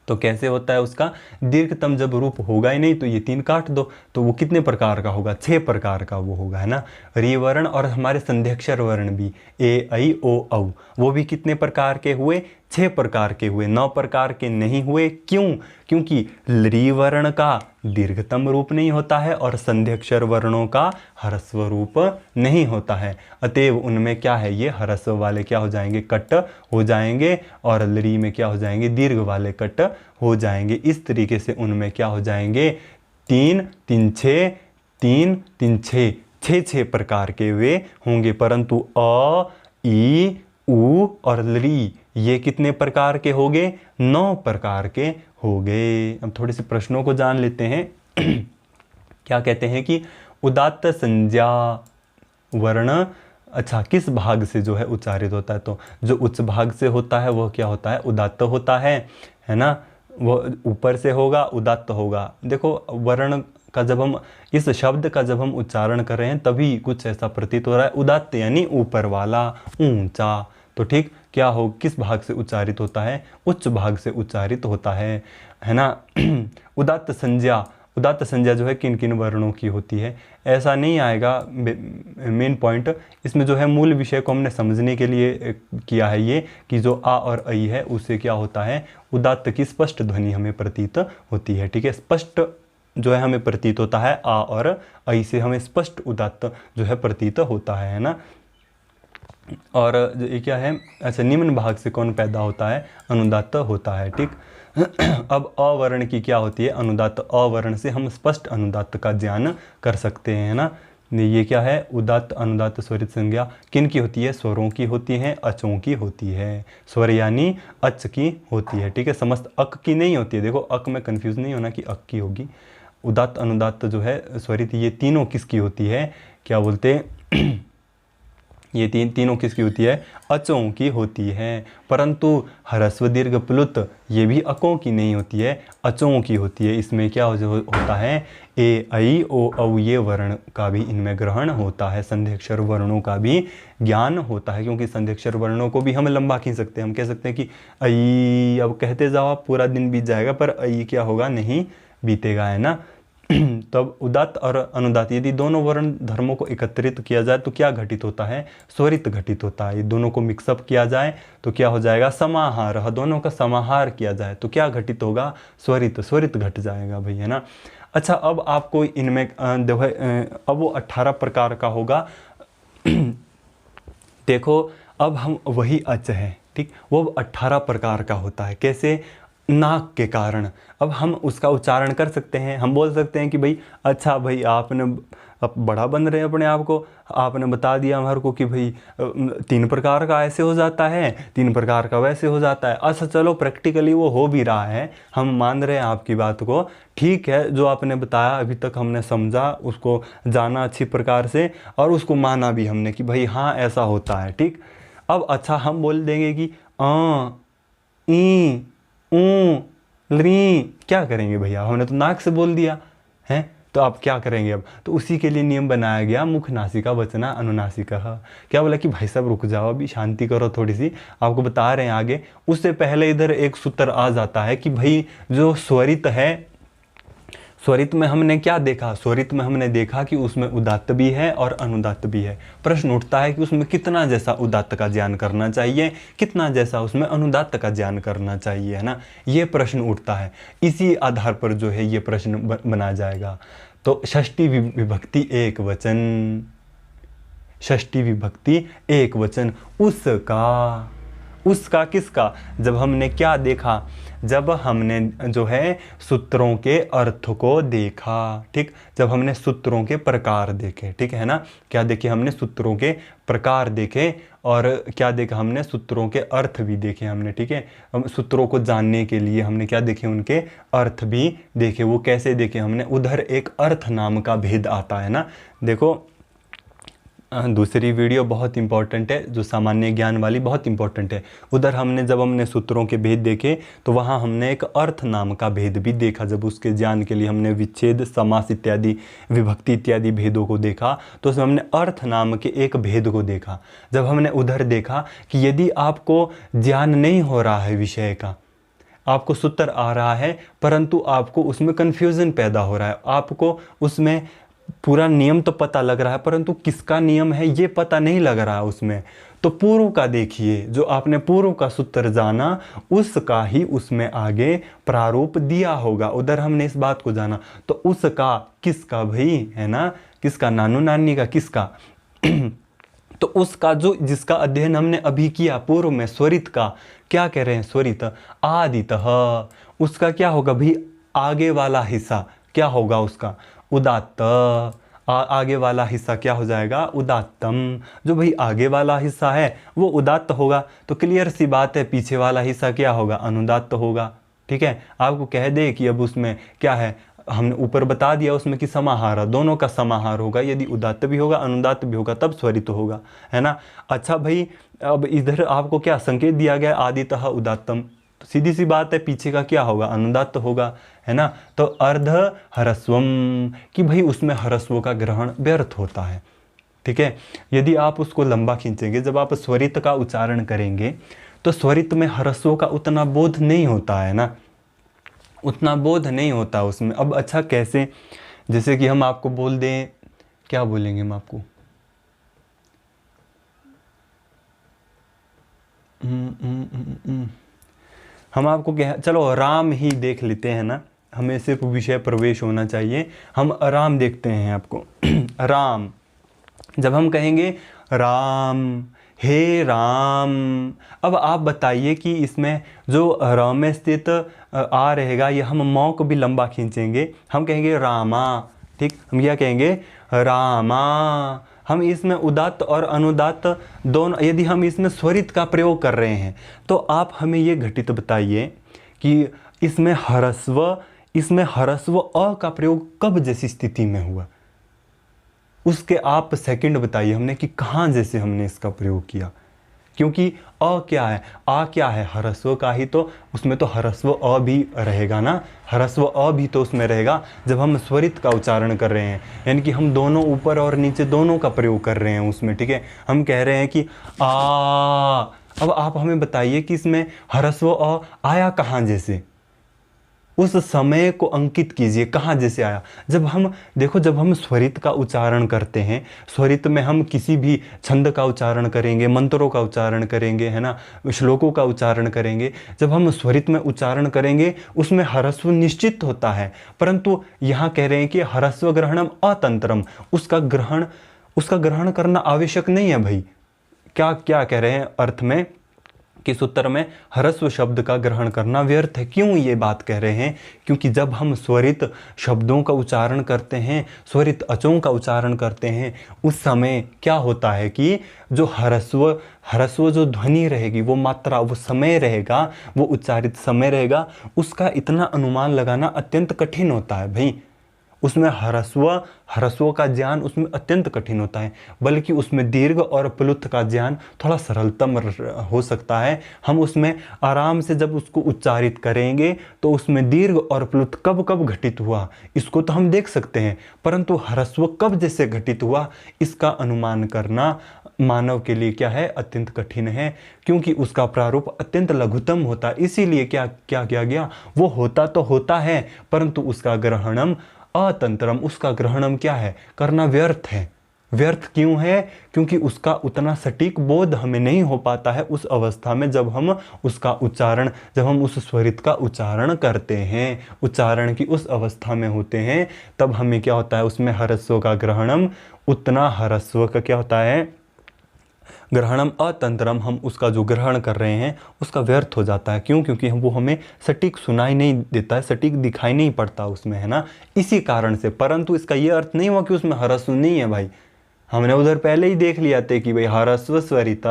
तो कैसे होता है उसका, दीर्घतम जब रूप होगा ही नहीं तो ये 3 काट दो, तो वो कितने प्रकार का होगा, 6 प्रकार का वो होगा, है ना। री वर्ण और हमारे संध्याक्षर वर्ण भी ए ऐ ओ औ, वो भी कितने प्रकार के हुए, 6 प्रकार के हुए, 9 प्रकार के नहीं हुए। क्यों, क्योंकि री वर्ण का दीर्घतम रूप नहीं होता है और संध्याक्षर वर्णों का ह्रस्व रूप नहीं होता है, अतएव उनमें क्या है, ये ह्रस्व वाले क्या हो जाएंगे, कट हो जाएंगे, और लरी में क्या हो जाएंगे, दीर्घ वाले कट हो जाएंगे। इस तरीके से उनमें क्या हो जाएंगे, 3 3 6 3 3 6 6 प्रकार के वे होंगे। परंतु अ ई उ और लरी ये कितने प्रकार के हो गए, 9 प्रकार के हो गए। अब थोड़े से प्रश्नों को जान लेते हैं। क्या कहते हैं कि उदात्त संज्ञा वर्ण अच्छा किस भाग से जो है उच्चारित होता है, तो जो उच्च भाग से होता है वह क्या होता है, उदात्त होता है ना। वो ऊपर से होगा, उदात्त होगा। देखो वर्ण का जब हम, इस शब्द का जब हम उच्चारण कर रहे हैं तभी कुछ ऐसा प्रतीत हो रहा है, उदात्त यानी ऊपर वाला, ऊंचा। तो ठीक, क्या हो, किस भाग से उच्चारित होता है, उच्च भाग से उच्चारित होता है ना। उदात्त संज्ञा, उदात्त संज्ञा जो है किन किन वर्णों की होती है, ऐसा नहीं आएगा। मेन पॉइंट इसमें जो है, मूल विषय को हमने समझने के लिए किया है ये, कि जो आ और ऐ है उससे क्या होता है, उदात्त की स्पष्ट ध्वनि हमें प्रतीत होती है। ठीक है, स्पष्ट जो है हमें प्रतीत होता है, आ और ऐ से हमें स्पष्ट उदात्त जो है प्रतीत होता है ना। और ये क्या है, अच्छा निम्न भाग से कौन पैदा होता है, अनुदात्त होता है। ठीक, अब अवर्ण की क्या होती है, अनुदात्त। अवर्ण से हम स्पष्ट अनुदात्त का ज्ञान कर सकते हैं ना। ये क्या है, उदात्त अनुदात्त स्वरित संज्ञा किन की होती है, स्वरों की होती है, अचों की होती है। स्वर यानी अच की होती है। ठीक है, समस्त अक की नहीं होती है। देखो अक में कंफ्यूज नहीं होना कि अक की होगी। उदात्त अनुदात्त जो है स्वरित, ये तीनों किसकी होती है, क्या बोलते हैं, ये तीनों किसकी होती है, अचों की होती है। परंतु ह्रस्व दीर्घ प्लुत ये भी अकों की नहीं होती है, अचों की होती है। इसमें क्या होता है, ए ऐ ओ औ ये वर्ण का भी इनमें ग्रहण होता है, संध्याक्षर वर्णों का भी ज्ञान होता है। क्योंकि संध्याक्षर वर्णों को भी हम लंबा खींच सकते हैं। हम कह सकते हैं कि ऐ, अब कहते जाओ आप पूरा दिन बीत जाएगा, पर ऐ क्या होगा, नहीं बीतेगा, है ना। तब उदात्त और अनुदात्त यदि दोनों वर्ण धर्मों को एकत्रित किया जाए तो क्या घटित होता है, स्वरित घटित होता है। ये दोनों को मिक्सअप किया जाए तो क्या हो जाएगा, समाहार। दोनों का समाहार किया जाए तो क्या घटित होगा, स्वरित, स्वरित घट जाएगा भाई, है ना। अच्छा, अब आपको इनमें अब वो 18 प्रकार का होगा। देखो अब हम वही अच है, ठीक, वो 18 प्रकार का होता है। कैसे, नाक के कारण। अब हम उसका उच्चारण कर सकते हैं। हम बोल सकते हैं कि भाई अच्छा भाई आपने अब बड़ा बन रहे हैं अपने आप को। आपने बता दिया हमारे को कि भाई 3 प्रकार का ऐसे हो जाता है, 3 प्रकार का वैसे हो जाता है। अच्छा चलो प्रैक्टिकली वो हो भी रहा है, हम मान रहे हैं आपकी बात को, ठीक है। जो आपने बताया अभी तक हमने समझा, उसको जाना अच्छी प्रकार से और उसको माना भी हमने कि भाई हाँ ऐसा होता है, ठीक। अब अच्छा हम बोल देंगे कि ई ऊ ली, क्या करेंगे भैया, हमने तो नाक से बोल दिया है, तो आप क्या करेंगे अब। तो उसी के लिए नियम बनाया गया मुख नासिका वचना अनुनासिका। क्या बोला कि भाई साहब रुक जाओ, अभी शांति करो थोड़ी सी, आपको बता रहे हैं आगे। उससे पहले इधर एक सूत्र आ जाता है कि भाई जो स्वरित है, स्वरित में हमने क्या देखा, स्वरित में हमने देखा कि उसमें उदात्त भी है और अनुदात्त भी है। प्रश्न उठता है कि उसमें कितना जैसा उदात्त का ज्ञान करना चाहिए, कितना जैसा उसमें अनुदात्त का ज्ञान करना चाहिए, है ना। ये प्रश्न उठता है, इसी आधार पर जो है ये प्रश्न बना जाएगा। तो षष्ठी विभक्ति एक वचन, षष्ठी विभक्ति एक वचन, उसका किसका, जब हमने क्या देखा, जब हमने जो है सूत्रों के अर्थ को देखा, ठीक। जब हमने सूत्रों के प्रकार देखे, ठीक है ना। क्या देखे हमने, सूत्रों के प्रकार देखे, और क्या देखा हमने, सूत्रों के अर्थ भी देखे हमने, ठीक है। हम सूत्रों को जानने के लिए हमने क्या देखे, उनके अर्थ भी देखे। वो कैसे देखे हमने, उधर एक अर्थ नाम का भेद आता है ना। देखो दूसरी वीडियो बहुत इंपॉर्टेंट है, जो सामान्य ज्ञान वाली बहुत इंपॉर्टेंट है। उधर हमने जब हमने सूत्रों के भेद देखे तो वहाँ हमने एक अर्थ नाम का भेद भी देखा। जब उसके ज्ञान के लिए हमने विच्छेद, समास इत्यादि, विभक्ति इत्यादि भेदों को देखा, तो उसमें हमने अर्थ नाम के एक भेद को देखा। जब हमने उधर देखा कि यदि आपको ज्ञान नहीं हो रहा है विषय का, आपको सूत्र आ रहा है परंतु आपको उसमें कन्फ्यूज़न पैदा हो रहा है, आपको उसमें पूरा नियम तो पता लग रहा है परंतु किसका नियम है ये पता नहीं लग रहा है उसमें, तो पूर्व का देखिए, जो आपने पूर्व का सूत्र जाना उसका ही उसमें आगे प्रारूप दिया होगा। उधर हमने इस बात को जाना, तो उसका किसका भाई, है ना, किसका, नानू नानी का, किसका तो उसका जो, जिसका अध्ययन हमने अभी किया पूर्व में, स्वरित का, क्या कह रहे हैं, स्वरित आदितः, उसका क्या होगा भाई, आगे वाला हिस्सा क्या होगा उसका, उदात्त। आगे वाला हिस्सा क्या हो जाएगा, उदात्तम। जो भाई आगे वाला हिस्सा है वो उदात्त होगा, तो क्लियर सी बात है पीछे वाला हिस्सा क्या होगा, अनुदात्त होगा, ठीक है। आपको कह दे कि अब उसमें क्या है, हमने ऊपर बता दिया उसमें कि समाहार, दोनों का समाहार होगा, यदि उदात्त भी होगा अनुदात्त भी होगा तब स्वरित होगा, है ना। अच्छा भाई अब इधर आपको क्या संकेत दिया गया, आदितः उदात्तम, तो सीधी सी बात है पीछे का क्या होगा, अनुदात्त होगा, है ना। तो अर्ध ह्रस्वम, कि भाई उसमें ह्रस्व का ग्रहण व्यर्थ होता है, ठीक है। यदि आप उसको लंबा खींचेंगे, जब आप स्वरित का उच्चारण करेंगे तो स्वरित में ह्रस्व का उतना बोध नहीं होता है ना, उतना बोध नहीं होता उसमें। अब अच्छा कैसे, जैसे कि हम आपको बोल दें, क्या बोलेंगे हम आपको, हम आपको कह, चलो राम ही देख लेते हैं ना, हमें सिर्फ विषय प्रवेश होना चाहिए, हम राम देखते हैं आपको राम, जब हम कहेंगे राम, हे राम, अब आप बताइए कि इसमें जो राम में स्थित आ रहेगा, ये हम मौ को भी लंबा खींचेंगे, हम कहेंगे रामा, ठीक। हम क्या कहेंगे, रामा। हम इसमें उदात्त और अनुदात्त दोनों, यदि हम इसमें स्वरित का प्रयोग कर रहे हैं तो आप हमें ये घटित बताइए कि इसमें ह्रस्व अ का प्रयोग कब जैसी स्थिति में हुआ, उसके आप सेकंड बताइए हमने कि कहाँ जैसे हमने इसका प्रयोग किया। क्योंकि अ क्या है, आ क्या है, ह्रस्व का ही, तो उसमें तो ह्रस्व अ भी रहेगा ना, ह्रस्व अ भी तो उसमें रहेगा जब हम स्वरित का उच्चारण कर रहे हैं, यानी कि हम दोनों ऊपर और नीचे दोनों का प्रयोग कर रहे हैं उसमें, ठीक है। हम कह रहे हैं कि आ, अब आप हमें बताइए कि इसमें ह्रस्व अ आया कहाँ जैसे, उस समय को अंकित कीजिए कहाँ जैसे आया। जब हम देखो, जब हम स्वरित का उच्चारण करते हैं, स्वरित में हम किसी भी छंद का उच्चारण करेंगे, मंत्रों का उच्चारण करेंगे, है ना, श्लोकों का उच्चारण करेंगे, जब हम स्वरित में उच्चारण करेंगे उसमें ह्रस्व निश्चित होता है, परंतु यहाँ कह रहे हैं कि ह्रस्व ग्रहणम अतंत्रम, उसका ग्रहण करना आवश्यक नहीं है भाई। क्या क्या कह रहे हैं अर्थ में किस उत्तर में ह्रस्व शब्द का ग्रहण करना व्यर्थ है। क्यों ये बात कह रहे हैं? क्योंकि जब हम स्वरित शब्दों का उच्चारण करते हैं, स्वरित अचों का उच्चारण करते हैं, उस समय क्या होता है कि जो ह्रस्व जो ध्वनि रहेगी, वो मात्रा, वो समय रहेगा, वो उच्चारित समय रहेगा, उसका इतना अनुमान लगाना अत्यंत कठिन होता है भाई। उसमें ह्रस्व का ज्ञान उसमें अत्यंत कठिन होता है, बल्कि उसमें दीर्घ और प्लुत का ज्ञान थोड़ा सरलतम हो सकता है। हम उसमें आराम से जब उसको उच्चारित करेंगे तो उसमें दीर्घ और प्लुत कब कब घटित हुआ इसको तो हम देख सकते हैं, परंतु ह्रस्व कब जैसे घटित हुआ इसका अनुमान करना मानव के लिए क्या है? अत्यंत कठिन है, क्योंकि उसका प्रारूप अत्यंत लघुतम होता है। इसीलिए क्या किया गया? वो होता तो होता है, परंतु उसका ग्रहणम अतंत्रम, उसका ग्रहणम क्या है? करना व्यर्थ है। व्यर्थ क्यों है? क्योंकि उसका उतना सटीक बोध हमें नहीं हो पाता है उस अवस्था में जब हम उसका उच्चारण, जब हम उस स्वरित का उच्चारण करते हैं, उच्चारण की उस अवस्था में होते हैं, तब हमें क्या होता है? उसमें ह्रस्व का ग्रहणम, उतना ह्रस्व का क्या होता है? ग्रहणम अतंत्रम, हम उसका जो ग्रहण कर रहे हैं उसका व्यर्थ हो जाता है। क्यों? क्योंकि वो हमें सटीक सुनाई नहीं देता है, सटीक दिखाई नहीं पड़ता उसमें, है ना, इसी कारण से। परंतु इसका ये अर्थ नहीं हुआ कि उसमें ह्रस्व नहीं है भाई। हमने उधर पहले ही देख लिया था कि भाई ह्रस्व स्वरित,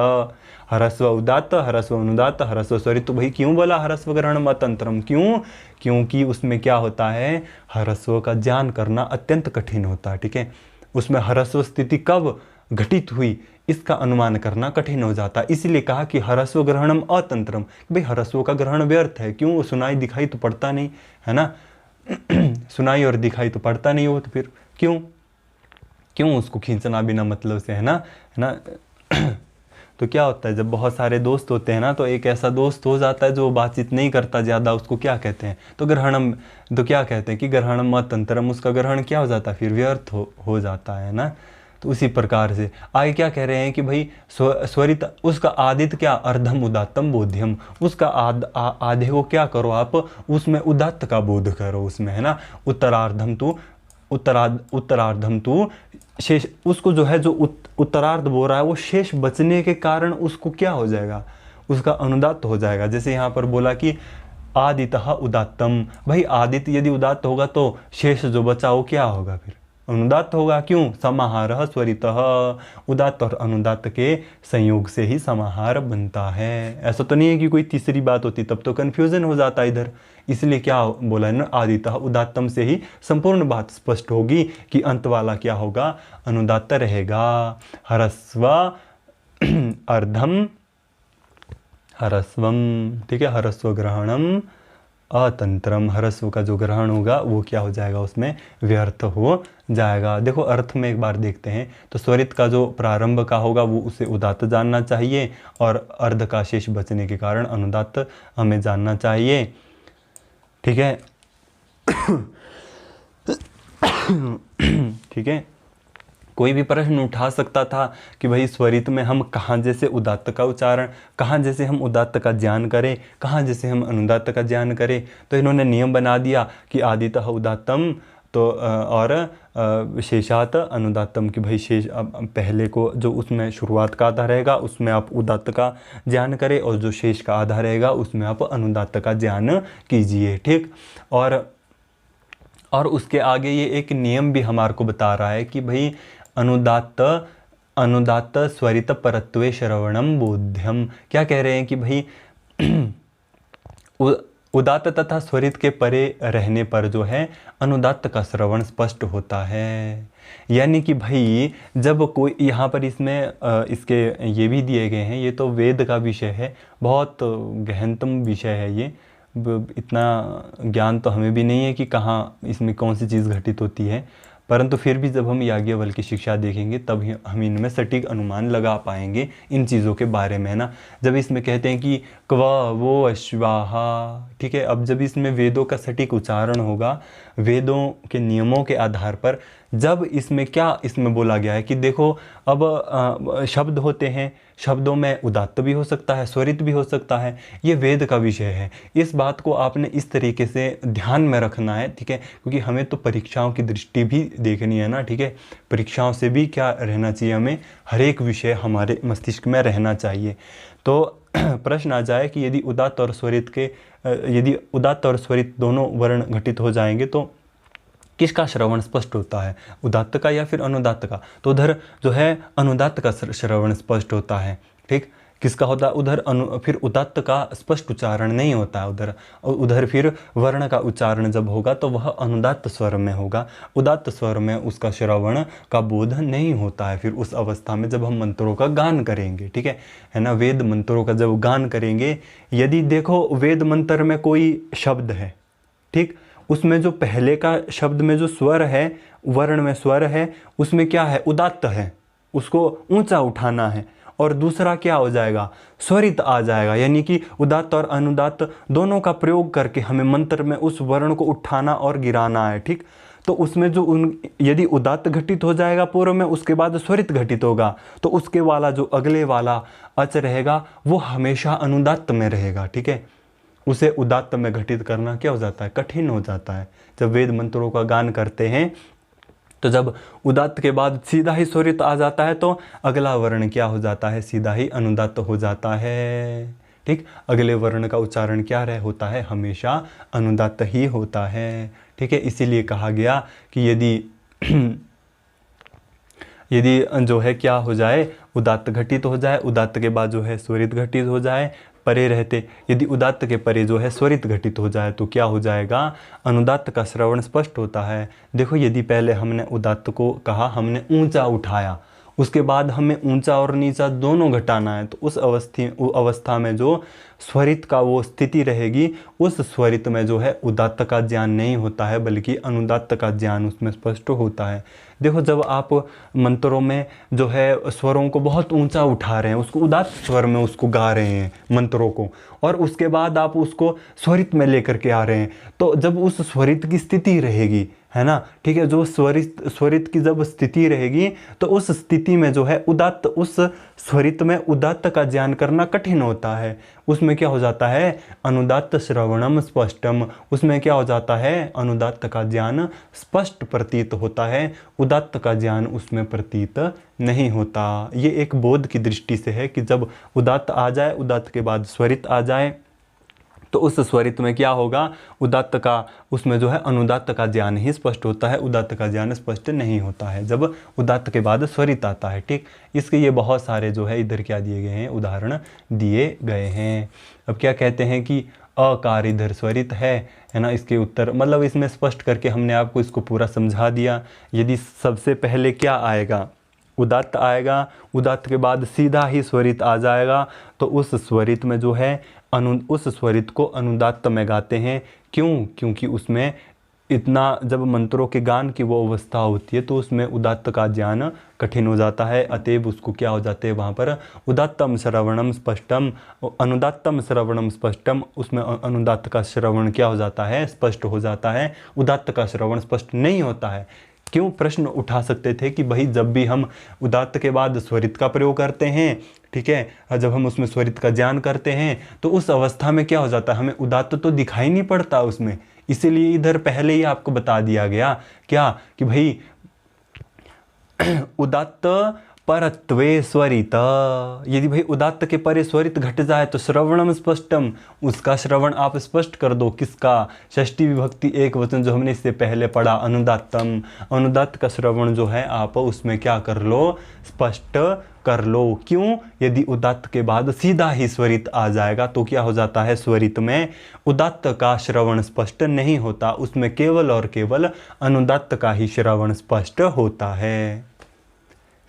ह्रस्व उदात्त, ह्रस्व अनुदात्त, ह्रस्व स्वरित। तो भाई क्यों बोला ह्रस्व ग्रहणम अतंत्रम? क्यों? क्योंकि उसमें क्या होता है? ह्रस्व का ज्ञान करना अत्यंत कठिन होता है। ठीक है, उसमें ह्रस्व स्थिति कब घटित हुई इसका अनुमान करना कठिन हो जाता है। इसलिए कहा कि ह्रस्व ग्रहणम अतंत्रम, भाई ह्रस्व का ग्रहण व्यर्थ है। क्यों? सुनाई दिखाई तो पड़ता नहीं, है ना। सुनाई और दिखाई तो पड़ता नहीं हो, तो फिर क्यों उसको खींचना बिना मतलब से, है ना। तो क्या होता है, जब बहुत सारे दोस्त होते हैं ना, तो एक ऐसा दोस्त हो जाता है जो बातचीत नहीं करता ज़्यादा, उसको क्या कहते हैं? तो ग्रहणम, तो क्या कहते हैं कि ग्रहणम अतंत्रम, उसका ग्रहण क्या हो जाता है? फिर व्यर्थ हो जाता है ना। तो उसी प्रकार से आगे क्या कह रहे हैं कि भाई स्वरित, उसका आदित क्या? अर्धम उदात्तम बोध्यम, उसका आधे को क्या करो आप? उसमें उदात्त का बोध करो उसमें, है ना। उत्तरार्धम तू शेष, उसको जो है, जो उत्तरार्ध बोल रहा है वो शेष बचने के कारण उसको क्या हो जाएगा? उसका अनुदात्त हो जाएगा। जैसे यहाँ पर बोला कि आदितः उदात्तम, भाई आदित्य यदि उदात्त होगा तो शेष जो बचा वो क्या होगा? फिर अनुदात्त होगा। क्यों? समाहारः स्वरितः, उदात्त और अनुदात्त के संयोग से ही समाहार बनता है। ऐसा तो नहीं है कि कोई तीसरी बात होती, तब तो कन्फ्यूजन हो जाता इधर। इसलिए क्या बोला है ना, आदितः उदात्तम से ही संपूर्ण बात स्पष्ट होगी कि अंत वाला क्या होगा? अनुदात्त रहेगा। ह्रस्व अर्धम ह्रस्वम, ठीक है, ह्रस्व ग्रहणम अतंत्रम, ह्रस्व का जो ग्रहण होगा वो क्या हो जाएगा? उसमें व्यर्थ हो जाएगा। देखो अर्थ में एक बार देखते हैं, तो स्वरित का जो प्रारंभ का होगा वो उसे उदात्त जानना चाहिए, और अर्ध का शेष बचने के कारण अनुदात्त हमें जानना चाहिए। ठीक है। ठीक है, कोई भी प्रश्न उठा सकता था कि भाई स्वरित में हम कहाँ जैसे उदात्त का उच्चारण, कहाँ जैसे हम उदात्त का ज्ञान करें, कहाँ जैसे हम अनुदात्त का ज्ञान करें। तो इन्होंने नियम बना दिया कि आदितः उदात्तम, तो और शेषात अनुदात्तम, कि भाई शेष पहले को जो उसमें शुरुआत का आधा रहेगा उसमें आप उदात्त का ज्ञान करें, और जो शेष का आधा रहेगा उसमें आप अनुदात्त का ज्ञान कीजिए। ठीक, और उसके आगे ये एक नियम भी हमारे को बता रहा है कि भाई अनुदात्त स्वरित परत्वे श्रवणम बोध्यम। क्या कह रहे हैं कि भाई उदात्त तथा स्वरित के परे रहने पर जो है अनुदात्त का श्रवण स्पष्ट होता है। यानी कि भाई जब कोई, यहाँ पर इसमें इसके ये भी दिए गए हैं, ये तो वेद का विषय है, बहुत गहनतम विषय है ये, इतना ज्ञान तो हमें भी नहीं है कि कहाँ इसमें कौन सी चीज़ घटित होती है, परंतु फिर भी जब हम याज्ञवल्क्य की शिक्षा देखेंगे तब हम इनमें सटीक अनुमान लगा पाएंगे इन चीज़ों के बारे में, है ना। जब इसमें कहते हैं कि क्व वो अश्वाहा, ठीक है, अब जब इसमें वेदों का सटीक उच्चारण होगा, वेदों के नियमों के आधार पर, जब इसमें क्या इसमें बोला गया है कि देखो अब शब्द होते हैं, शब्दों में उदात्त भी हो सकता है, स्वरित भी हो सकता है, ये वेद का विषय है। इस बात को आपने इस तरीके से ध्यान में रखना है, ठीक है, क्योंकि हमें तो परीक्षाओं की दृष्टि भी देखनी है ना, ठीक है। परीक्षाओं से भी क्या रहना चाहिए, हमें हर एक विषय हमारे मस्तिष्क में रहना चाहिए। तो प्रश्न आ जाए कि यदि उदात्त और स्वरित के यदि उदात्त और स्वरित दोनों वर्ण घटित हो जाएंगे तो किसका श्रवण स्पष्ट होता है, उदात्त का या फिर अनुदात्त का? तो उधर जो है अनुदात्त का श्रवण स्पष्ट होता है। ठीक, किसका होता है उधर फिर उदात्त का स्पष्ट उच्चारण नहीं होता है उधर फिर वर्ण का उच्चारण जब होगा तो वह अनुदात्त स्वर में होगा, उदात्त स्वर में उसका श्रवण का बोध नहीं होता है। फिर उस अवस्था में जब हम मंत्रों का गान करेंगे, ठीक है ना, वेद मंत्रों का जब गान करेंगे, यदि देखो वेद मंत्र में कोई शब्द है, ठीक, उसमें जो पहले का शब्द में जो स्वर है, वर्ण में स्वर है, उसमें क्या है, उदात्त है, उसको ऊंचा उठाना है, और दूसरा क्या हो जाएगा, स्वरित आ जाएगा। यानी कि उदात्त और अनुदात्त दोनों का प्रयोग करके हमें मंत्र में उस वर्ण को उठाना और गिराना है। ठीक, तो उसमें जो यदि उदात्त घटित हो जाएगा पूर्व में, उसके बाद स्वरित घटित होगा, तो उसके वाला जो अगले वाला अच रहेगा वो हमेशा अनुदात्त में रहेगा। ठीक है, उसे उदात्त में घटित करना क्या हो जाता है, कठिन हो जाता है। जब वेद मंत्रों का गान करते हैं तो जब उदात्त के बाद सीधा ही स्वरित आ जाता है तो अगला वर्ण क्या हो जाता है, सीधा ही अनुदात्त हो जाता है। ठीक, अगले वर्ण का उच्चारण क्या होता है, हमेशा अनुदात्त ही होता है। ठीक है, इसीलिए कहा गया कि यदि जो है क्या हो जाए, उदात्त घटित हो जाए, उदात्त के बाद जो है स्वरित घटित हो जाए, परे रहते यदि उदात्त के परे जो है स्वरित घटित हो जाए तो क्या हो जाएगा, अनुदात्त का श्रवण स्पष्ट होता है। देखो, यदि पहले हमने उदात्त को कहा, हमने ऊंचा उठाया, उसके बाद हमें ऊंचा और नीचा दोनों घटाना है, तो उस अवस्था में जो स्वरित का वो स्थिति रहेगी, उस स्वरित में जो है उदात्त का ज्ञान नहीं होता है, बल्कि अनुदात्त का ज्ञान उसमें स्पष्ट होता है। देखो, जब आप मंत्रों में जो है स्वरों को बहुत ऊंचा उठा रहे हैं, उसको उदात्त स्वर में उसको गा रहे हैं मंत्रों को, और उसके बाद आप उसको स्वरित में लेकर के आ रहे हैं, तो जब उस स्वरित की स्थिति रहेगी, है ना, ठीक है, जो स्वरित की जब स्थिति रहेगी तो उस स्थिति में जो है उदात्त, उस स्वरित में उदात्त का ज्ञान करना कठिन होता है। उसमें क्या हो जाता है, अनुदात्त श्रवणम स्पष्टम, उसमें क्या हो जाता है, अनुदात्त का ज्ञान स्पष्ट प्रतीत होता है, उदात्त का ज्ञान उसमें प्रतीत नहीं होता। ये एक बोध की दृष्टि से है कि जब उदात्त आ जाए, उदात्त के बाद स्वरित आ जाए, तो उस स्वरित में क्या होगा, उदात्त का, उसमें जो है अनुदात्त का ज्ञान ही स्पष्ट होता है, उदात्त का ज्ञान स्पष्ट नहीं होता है जब उदात्त के बाद स्वरित आता है। ठीक, इसके ये बहुत सारे जो है इधर क्या दिए गए हैं, उदाहरण दिए गए हैं। अब क्या कहते हैं कि अकार इधर स्वरित है ना, इसके उत्तर मतलब इसमें स्पष्ट करके हमने आपको इसको पूरा समझा दिया। यदि सबसे पहले क्या आएगा, उदात्त आएगा, उदात्त के बाद सीधा ही स्वरित आ जाएगा, तो उस स्वरित में जो है उस स्वरित को अनुदात्त में गाते हैं। क्यों? क्योंकि उसमें इतना, जब मंत्रों के गान की वो अवस्था होती है तो उसमें उदात्त का ज्ञान कठिन हो जाता है, अतएव उसको क्या हो जाते हैं वहाँ पर उदात्तम श्रवणम स्पष्टम, अनुदात्तम श्रवणम स्पष्टम, उसमें अनुदात्त का श्रवण क्या हो जाता है, स्पष्ट हो जाता है, उदात्त का श्रवण स्पष्ट नहीं होता है। क्यों? प्रश्न उठा सकते थे कि भाई जब भी हम उदात्त के बाद स्वरित का प्रयोग करते हैं, ठीक है, जब हम उसमें स्वरित का ज्ञान करते हैं तो उस अवस्था में क्या हो जाता है, हमें उदात्त तो दिखाई नहीं पड़ता उसमें, इसीलिए इधर पहले ही आपको बता दिया गया क्या कि भाई उदात्त परत्वे स्वरित, यदि भाई उदात्त के परे स्वरित घट जाए तो श्रवणम स्पष्टम, उसका श्रवण आप स्पष्ट कर दो। किसका? षष्ठी विभक्ति एक वचन जो हमने इससे पहले पढ़ा, अनुदात्तम, अनुदात्त का श्रवण जो है आप उसमें क्या कर लो, स्पष्ट कर लो। क्यों? यदि उदात्त के बाद सीधा ही स्वरित आ जाएगा तो क्या हो जाता है, स्वरित में उदात्त का श्रवण स्पष्ट नहीं होता, उसमें केवल और केवल अनुदात्त का ही श्रवण स्पष्ट होता है।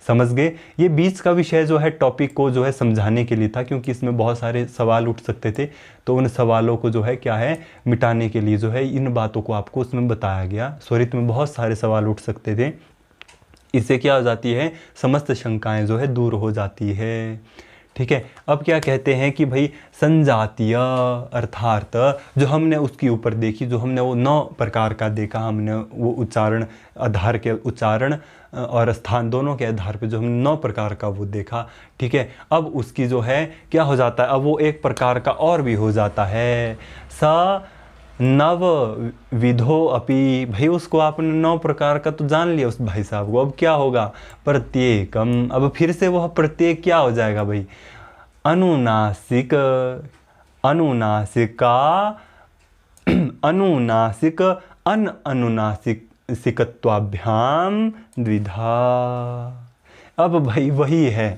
समझ गए? ये बीच का विषय जो है टॉपिक को जो है समझाने के लिए था, क्योंकि इसमें बहुत सारे सवाल उठ सकते थे, तो उन सवालों को जो है क्या है मिटाने के लिए जो है इन बातों को आपको उसमें बताया गया। स्वरित में बहुत सारे सवाल उठ सकते थे, इससे क्या हो जाती है, समस्त शंकाएं जो है दूर हो जाती है। ठीक है, अब क्या कहते हैं कि भाई संजातीय अर्थात जो हमने उसके ऊपर देखी, जो हमने वो 9 प्रकार का देखा, हमने वो उच्चारण आधार के उच्चारण और स्थान दोनों के आधार पे जो हमने 9 प्रकार का वो देखा। ठीक है, अब उसकी जो है क्या हो जाता है, अब वो एक प्रकार का और भी हो जाता है, स नव विधो अपि, भाई उसको आपने 9 प्रकार का तो जान लिया उस भाई साहब को, अब क्या होगा, प्रत्येकम, अब फिर से वह प्रत्येक क्या हो जाएगा भाई, अनुनासिक, अनुनासिका, अनुनासिक अन अनुनासिक सिकत्वाभ्याम द्विधा। अब भाई वही है,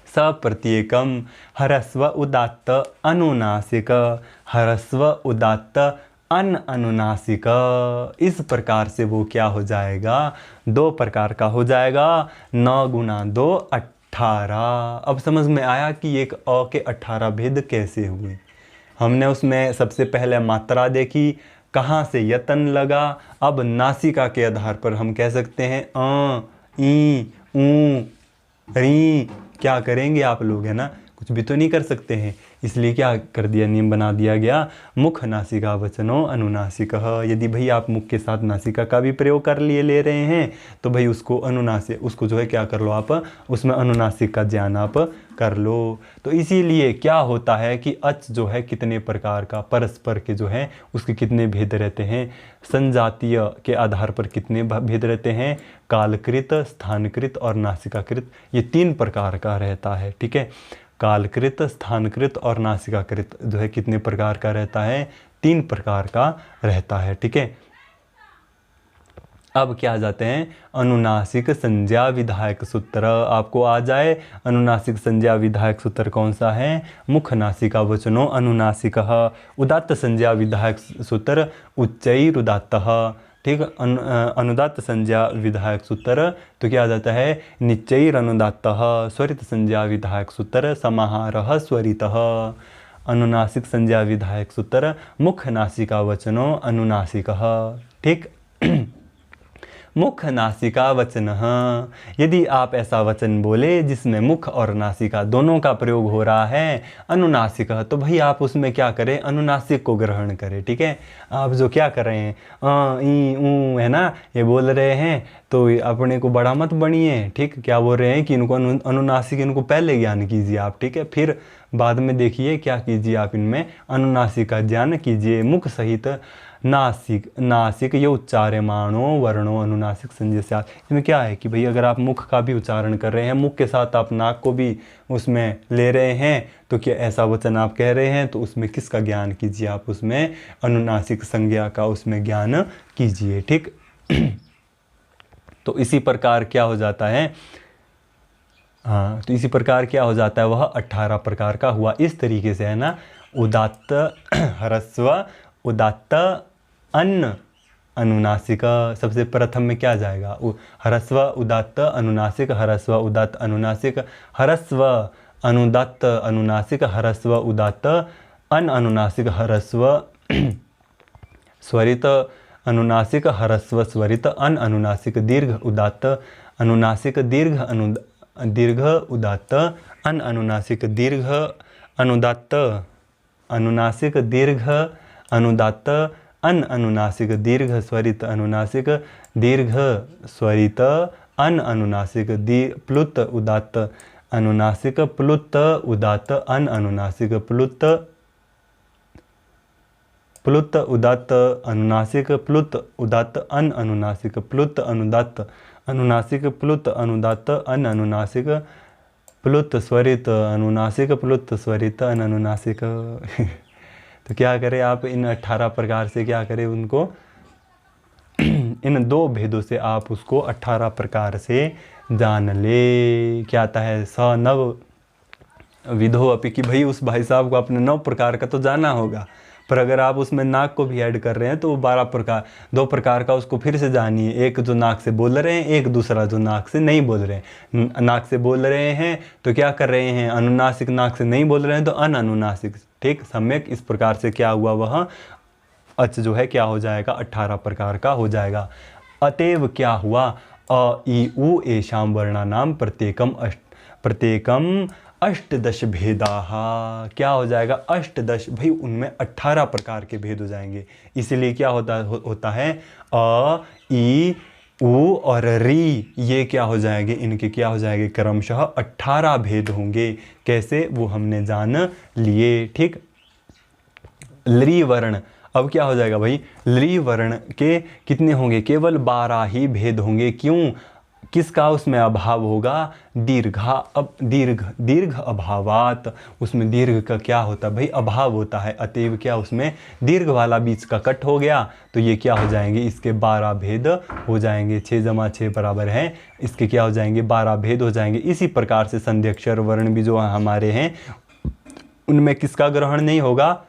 सप्रत्येकम ह्रस्व उदात्त अनुनासिक, ह्रस्व उदात्त अन अनुनासिक। इस प्रकार से वो क्या हो जाएगा, 2 प्रकार का हो जाएगा। 9 गुना 2 18। अब समझ में आया कि एक अ के 18 भेद कैसे हुए। हमने उसमें सबसे पहले मात्रा देखी, कहाँ से यतन लगा। अब नासिका के आधार पर हम कह सकते हैं अ, ई, ऊ, री। क्या करेंगे आप लोग, है ना, कुछ भी तो नहीं कर सकते हैं। इसलिए क्या कर दिया, नियम बना दिया गया, मुख नासिका वचनो अनुनासिकः। यदि भाई आप मुख के साथ नासिका का भी प्रयोग कर लिए ले रहे हैं तो भाई उसको अनुनासिक, उसको जो है क्या कर लो आप, उसमें अनुनासिक का ज्ञान आप कर लो। तो इसीलिए क्या होता है कि अच जो है कितने प्रकार का, परस्पर के जो है उसके कितने भेद रहते हैं, संजातीय के आधार पर कितने भेद रहते हैं, कालकृत, स्थानकृत और नासिकाकृत, ये 3 प्रकार का रहता है। ठीक है, कालकृत, स्थानकृत और नासिकाकृत जो है कितने प्रकार का रहता है, 3 प्रकार का रहता है। ठीक है, अब क्या आ जाते हैं, अनुनासिक संज्ञा विधायक सूत्र। आपको आ जाए अनुनासिक संज्ञा विधायक सूत्र कौन सा है, मुख नासिका वचनो अनुनासिकः। उदात्त संज्ञा विधायक सूत्र उच्चैरुदात्तः। ठीक, अनुदात्त संज्ञा विधायक सूत्र तो क्या आ जाता है, निच्चैरनुदात्तः। स्वरित संज्ञा विधायक सूत्र समाहारः स्वरितः। अनुनासिक संज्ञा विधायक सूत्र मुख नासिका वचनो अनुनासिकः। ठीक, मुख नासिका वचन। यदि आप ऐसा वचन बोले जिसमें मुख और नासिका दोनों का प्रयोग हो रहा है, अनुनासिक, तो भाई आप उसमें क्या करें, अनुनासिक को ग्रहण करें। ठीक है, आप जो क्या कर रहे हैं ई ऊ, है ना, ये बोल रहे हैं तो अपने को बड़ा मत बनिए। ठीक, क्या बोल रहे हैं कि इनको अनुनासिक, इनको पहले ज्ञान कीजिए आप। ठीक है, फिर बाद में देखिए क्या कीजिए आप, इनमें अनुनासिक का ज्ञान कीजिए। मुख सहित नासिक, नासिक ये उच्चार्यमाणो वर्णो अनुनासिक संज्ञा से। इसमें क्या है कि भाई अगर आप मुख का भी उच्चारण कर रहे हैं, मुख के साथ आप नाक को भी उसमें ले रहे हैं, तो क्या ऐसा वचन आप कह रहे हैं, तो उसमें किसका ज्ञान कीजिए आप, उसमें अनुनासिक संज्ञा का उसमें ज्ञान कीजिए। ठीक, तो इसी प्रकार क्या हो जाता है, हाँ, तो इसी प्रकार क्या हो जाता है, वह 18 प्रकार का हुआ। इस तरीके से, है ना, उदात्त, ह्रस्व उदात्त अन्न अनुनासिक। सबसे प्रथम में क्या जाएगा, ह्रस्व उदात्त अनुनासिक, ह्रस्व उदात्त अनुनासिक, ह्रस्व अनुदात्त अनुनासिक, ह्रस्व उदात्त अन अनुनासिक, ह्रस्व स्वरित अनुनासिक, ह्रस्व स्वरित अन अनुनासिक, दीर्घ उदात्त अनुनासिक, दीर्घ उदात्त अन अनुनासिक, दीर्घ अनुदात्त अनुनासिक, दीर्घ अनुदात्त अन अनुनासिक, दीर्घ स्वरित अनुनासिक, दीर्घ स्वरित अन अनुनासिक, प्लुत उदात्त अनुनासिक, प्लुत उदात्त अन अनुनासिक, प्लुत उदात्त अनुनासिक, प्लुत उदात्त अन अनुनासिक, प्लुत अनुदात्त अनुनासिक, प्लुत अनुदात्त अन अनुनासिक, प्लुत स्वरित अनुनासिक, प्लुत स्वरित अन अनुनासिक। तो क्या करें आप, इन 18 प्रकार से क्या करें उनको, इन 2 भेदों से आप उसको 18 प्रकार से जान ले। क्या आता है, स नव विधो अपि, कि भाई उस भाई साहब को अपने 9 प्रकार का तो जाना होगा, पर अगर आप उसमें नाक को भी ऐड कर रहे हैं तो 12 प्रकार, 2 प्रकार का उसको फिर से जानिए। एक जो नाक से बोल रहे हैं, एक दूसरा जो नाक से नहीं बोल रहे हैं। नाक से बोल रहे हैं तो क्या कर रहे हैं, अनुनासिक, नाक से नहीं बोल रहे हैं तो अन अनुनासिक। ठीक, सम्यक। इस प्रकार से क्या हुआ, वह अच जो है क्या हो जाएगा, 18 प्रकार का हो जाएगा। अतएव क्या हुआ, अ ई उ एषां वर्णानां प्रत्येकम अष्टदश भेदाः। क्या हो जाएगा, अष्टदश, भाई उनमें 18 प्रकार के भेद हो जाएंगे। इसलिए क्या होता है, अ ई उ और री, ये क्या हो जाएंगे, इनके क्या हो जाएंगे, क्रमशः 18 भेद होंगे। कैसे, वो हमने जान लिए। ठीक, लृ वर्ण, अब क्या हो जाएगा भाई, लृ वर्ण के कितने होंगे, केवल 12 ही भेद होंगे। क्यों, किसका उसमें अभाव होगा? दीर्घ अभावात, उसमें दीर्घ का क्या होता है भाई? अभाव होता है। अतएव क्या उसमें दीर्घ वाला बीच का कट हो गया, तो ये क्या हो जाएंगे? इसके 12 भेद हो जाएंगे। 6 × 6 बराबर है, इसके क्या हो जाएंगे? 12 भेद हो जाएंगे। इसी प्रकार से संधि अक्षर वर्ण भी जो हमारे हैं उनमें किसका ग्रहण नहीं होगा?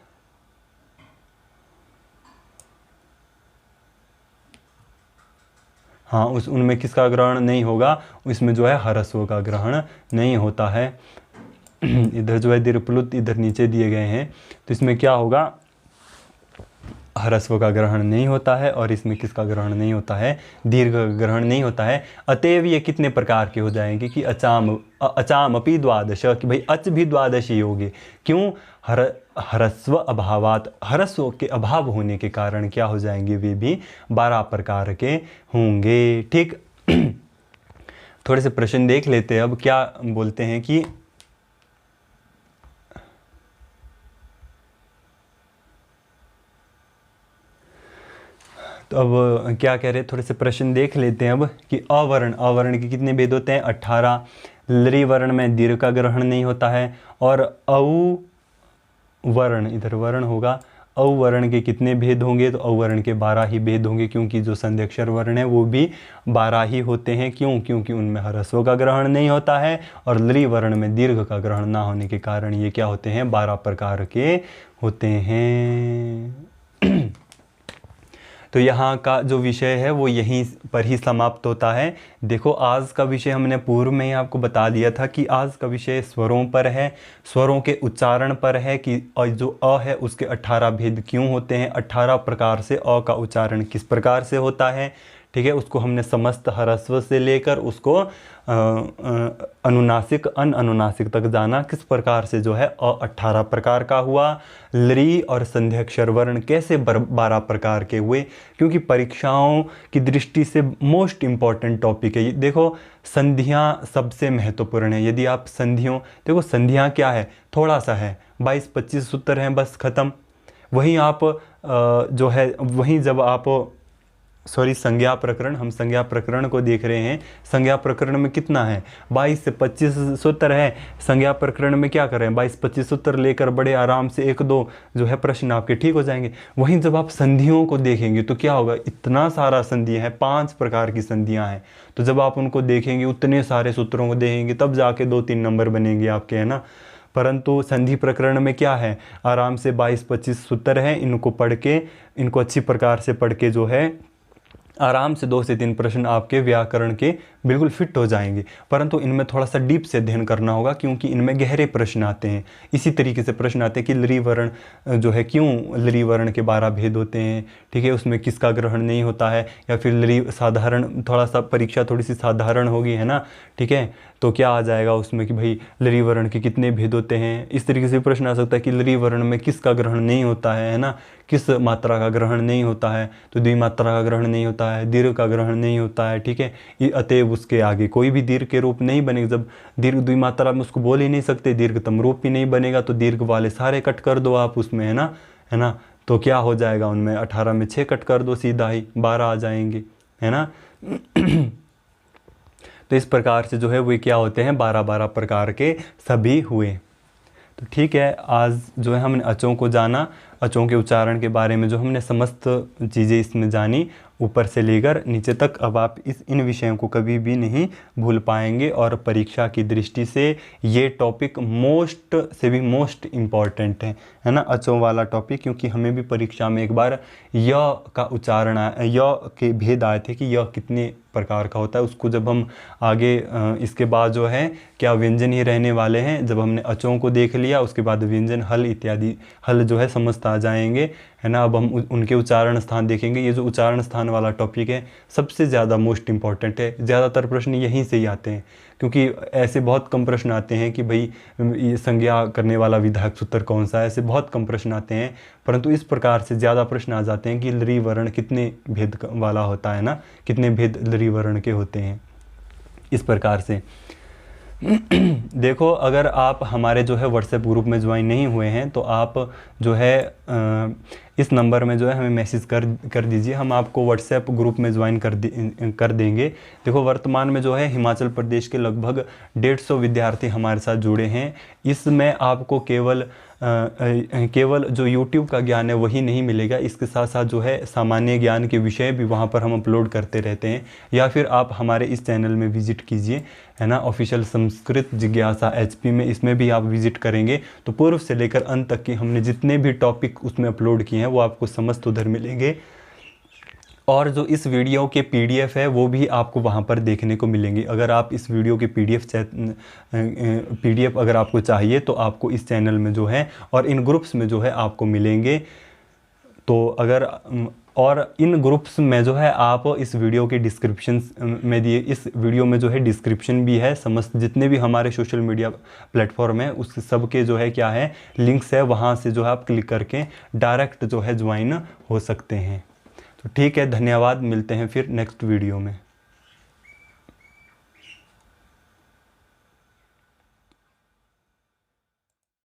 हाँ, उनमें किसका ग्रहण नहीं होगा? इसमें जो है ह्रस्व का ग्रहण नहीं होता है। इधर जो है दीर्घ इधर नीचे दिए गए हैं, तो इसमें क्या होगा? ह्रस्व का ग्रहण नहीं होता है, और इसमें किसका ग्रहण नहीं होता है? दीर्घ का ग्रहण नहीं होता है। अतएव ये कितने प्रकार के हो जाएंगे कि अचाम अपि द्वादश, कि भाई अच भी द्वादश ही होगी। क्यों? ह्रस्व अभावात, ह्रस्व के अभाव होने के कारण क्या हो जाएंगे? वे भी 12 प्रकार के होंगे। ठीक। थोड़े से प्रश्न देख लेते हैं। अब क्या बोलते हैं कि तो अब क्या कह रहे हैं, थोड़े से प्रश्न देख लेते हैं अब कि अवर्ण के कितने भेद होते हैं? 18। लृ वर्ण में दीर्घ का ग्रहण नहीं होता है। और औवर्ण, इधर वर्ण होगा, औवर्ण के कितने भेद होंगे? तो औवर्ण के 12 ही भेद होंगे, क्योंकि जो संधि अक्षर वर्ण है वो भी 12 ही होते हैं। क्यों? क्योंकि उनमें ह्रस्व का ग्रहण नहीं होता है, और लृ वर्ण में दीर्घ का ग्रहण ना होने के कारण ये क्या होते हैं? 12 प्रकार के होते हैं। तो यहाँ का जो विषय है वो यहीं पर ही समाप्त होता है। देखो, आज का विषय हमने पूर्व में ही आपको बता दिया था कि आज का विषय स्वरों पर है, स्वरों के उच्चारण पर है कि जो अ है उसके 18 भेद क्यों होते हैं, 18 प्रकार से अ का उच्चारण किस प्रकार से होता है। ठीक है, उसको हमने समस्त ह्रस्व से लेकर उसको अनुनासिक अनुनासिक तक जाना, किस प्रकार से जो है अ 18 प्रकार का हुआ। लृ और संधि अक्षर वर्ण कैसे 12 प्रकार के हुए, क्योंकि परीक्षाओं की दृष्टि से मोस्ट इम्पॉर्टेंट टॉपिक है। देखो, संधियाँ सबसे महत्वपूर्ण है। यदि आप संधियों, देखो संधियाँ क्या है? थोड़ा सा है, 22-25 सूत्र हैं, बस ख़त्म। वहीं आप जो है, वहीं जब आप संज्ञा प्रकरण, हम संज्ञा प्रकरण को देख रहे हैं। संज्ञा प्रकरण में कितना है? 22 से 25 सूत्र है। संज्ञा प्रकरण में क्या कर रहे हैं? 22-25 सूत्र लेकर बड़े आराम से 1-2 जो है प्रश्न आपके ठीक हो जाएंगे। वहीं जब आप संधियों को देखेंगे तो क्या होगा? इतना सारा संधियाँ हैं, 5 प्रकार की संधियाँ हैं। तो जब आप उनको देखेंगे, उतने सारे सूत्रों को देखेंगे, तब जाके 2-3 नंबर बनेंगे आपके, है ना। परंतु संधि प्रकरण में क्या है? आराम से 22-25 सूत्र हैं, इनको पढ़ के, इनको अच्छी प्रकार से पढ़ के जो है आराम से 2 से 3 प्रश्न आपके व्याकरण के बिल्कुल फिट हो जाएंगे। परंतु इनमें थोड़ा सा डीप से अध्ययन करना होगा, क्योंकि इनमें गहरे प्रश्न आते हैं। इसी तरीके से प्रश्न आते हैं कि लृ वर्ण जो है, क्यों लृ वर्ण के 12 भेद होते हैं। ठीक है, उसमें किसका ग्रहण नहीं होता है, या फिर लृ साधारण, थोड़ा सा परीक्षा थोड़ी सी साधारण होगी, है ना। ठीक है, तो क्या आ जाएगा उसमें कि भाई लृ वर्ण के कितने भेद होते हैं। इस तरीके से प्रश्न आ सकता है कि लृ वर्ण में किसका ग्रहण नहीं होता है ना, किस मात्रा का ग्रहण नहीं होता है। तो द्विमात्रा का ग्रहण नहीं होता है, दीर्घ का ग्रहण नहीं होता है। ठीक है, ये अतएव उसके आगे कोई भी दीर्घ के रूप नहीं बनेगा। जब दीर्घ द्विमात्रा में उसको बोल ही नहीं सकते, दीर्घतम रूप ही नहीं बनेगा, तो दीर्घ वाले सारे कट कर दो आप उसमें, है ना। तो क्या हो जाएगा उनमें? 18 में 6 कट कर दो, सीधा ही 12 आ जाएंगे, है ना। तो इस प्रकार से जो है वो क्या होते हैं? 12-12 प्रकार के सभी हुए। तो ठीक है, आज जो है हमने अचों को जाना, अचों के उच्चारण के बारे में जो हमने समस्त चीज़ें इसमें जानी, ऊपर से लेकर नीचे तक। अब आप इन विषयों को कभी भी नहीं भूल पाएंगे, और परीक्षा की दृष्टि से ये टॉपिक मोस्ट से भी मोस्ट इम्पॉर्टेंट है ना, अचों वाला टॉपिक। क्योंकि हमें भी परीक्षा में एक बार य का उच्चारण य के भेद आए थे कि य कितने प्रकार का होता है। उसको जब हम आगे इसके बाद जो है क्या व्यंजन ही रहने वाले हैं, जब हमने अचों को देख लिया, उसके बाद व्यंजन, हल इत्यादि, हल जो है समस्त आ जाएंगे, है ना। अब हम उनके उच्चारण स्थान देखेंगे। ये जो उच्चारण स्थान वाला टॉपिक है सबसे ज़्यादा मोस्ट इम्पॉर्टेंट है। ज़्यादातर प्रश्न यहीं से ही आते हैं, क्योंकि ऐसे बहुत कम प्रश्न आते हैं कि भाई ये संज्ञा करने वाला विधायक सूत्र कौन सा है, ऐसे बहुत कम प्रश्न आते हैं। परंतु इस प्रकार से ज़्यादा प्रश्न आ जाते हैं कि लृ वर्ण कितने भेद वाला होता है ना, कितने भेद लृ वर्ण के होते हैं, इस प्रकार से। देखो, अगर आप हमारे जो है व्हाट्सएप ग्रुप में ज्वाइन नहीं हुए हैं, तो आप जो है इस नंबर में जो है हमें मैसेज कर दीजिए, हम आपको व्हाट्सएप ग्रुप में ज्वाइन कर देंगे। देखो वर्तमान में जो है हिमाचल प्रदेश के लगभग 150 विद्यार्थी हमारे साथ जुड़े हैं। इसमें आपको केवल जो YouTube का ज्ञान है वही नहीं मिलेगा, इसके साथ साथ जो है सामान्य ज्ञान के विषय भी वहाँ पर हम अपलोड करते रहते हैं। या फिर आप हमारे इस चैनल में विजिट कीजिए, है ना, ऑफिशियल संस्कृत जिज्ञासा HP में, इसमें भी आप विजिट करेंगे तो पूर्व से लेकर अंत तक की हमने जितने भी टॉपिक उसमें अपलोड किए हैं वो आपको समस्त उधर मिलेंगे। और जो इस वीडियो के PDF है वो भी आपको वहाँ पर देखने को मिलेंगे। अगर आप इस वीडियो के PDF अगर आपको चाहिए तो आपको इस चैनल में जो है और इन ग्रुप्स में जो है आपको मिलेंगे। तो अगर और इन ग्रुप्स में जो है आप इस वीडियो के डिस्क्रिप्शन में दिए, इस वीडियो में जो है डिस्क्रिप्शन भी है, समस्त जितने भी हमारे सोशल मीडिया प्लेटफॉर्म है उस सब के जो है क्या है लिंक्स है, वहाँ से जो है आप क्लिक करके डायरेक्ट जो है ज्वाइन हो सकते हैं। तो ठीक है, धन्यवाद, मिलते हैं फिर नेक्स्ट वीडियो में।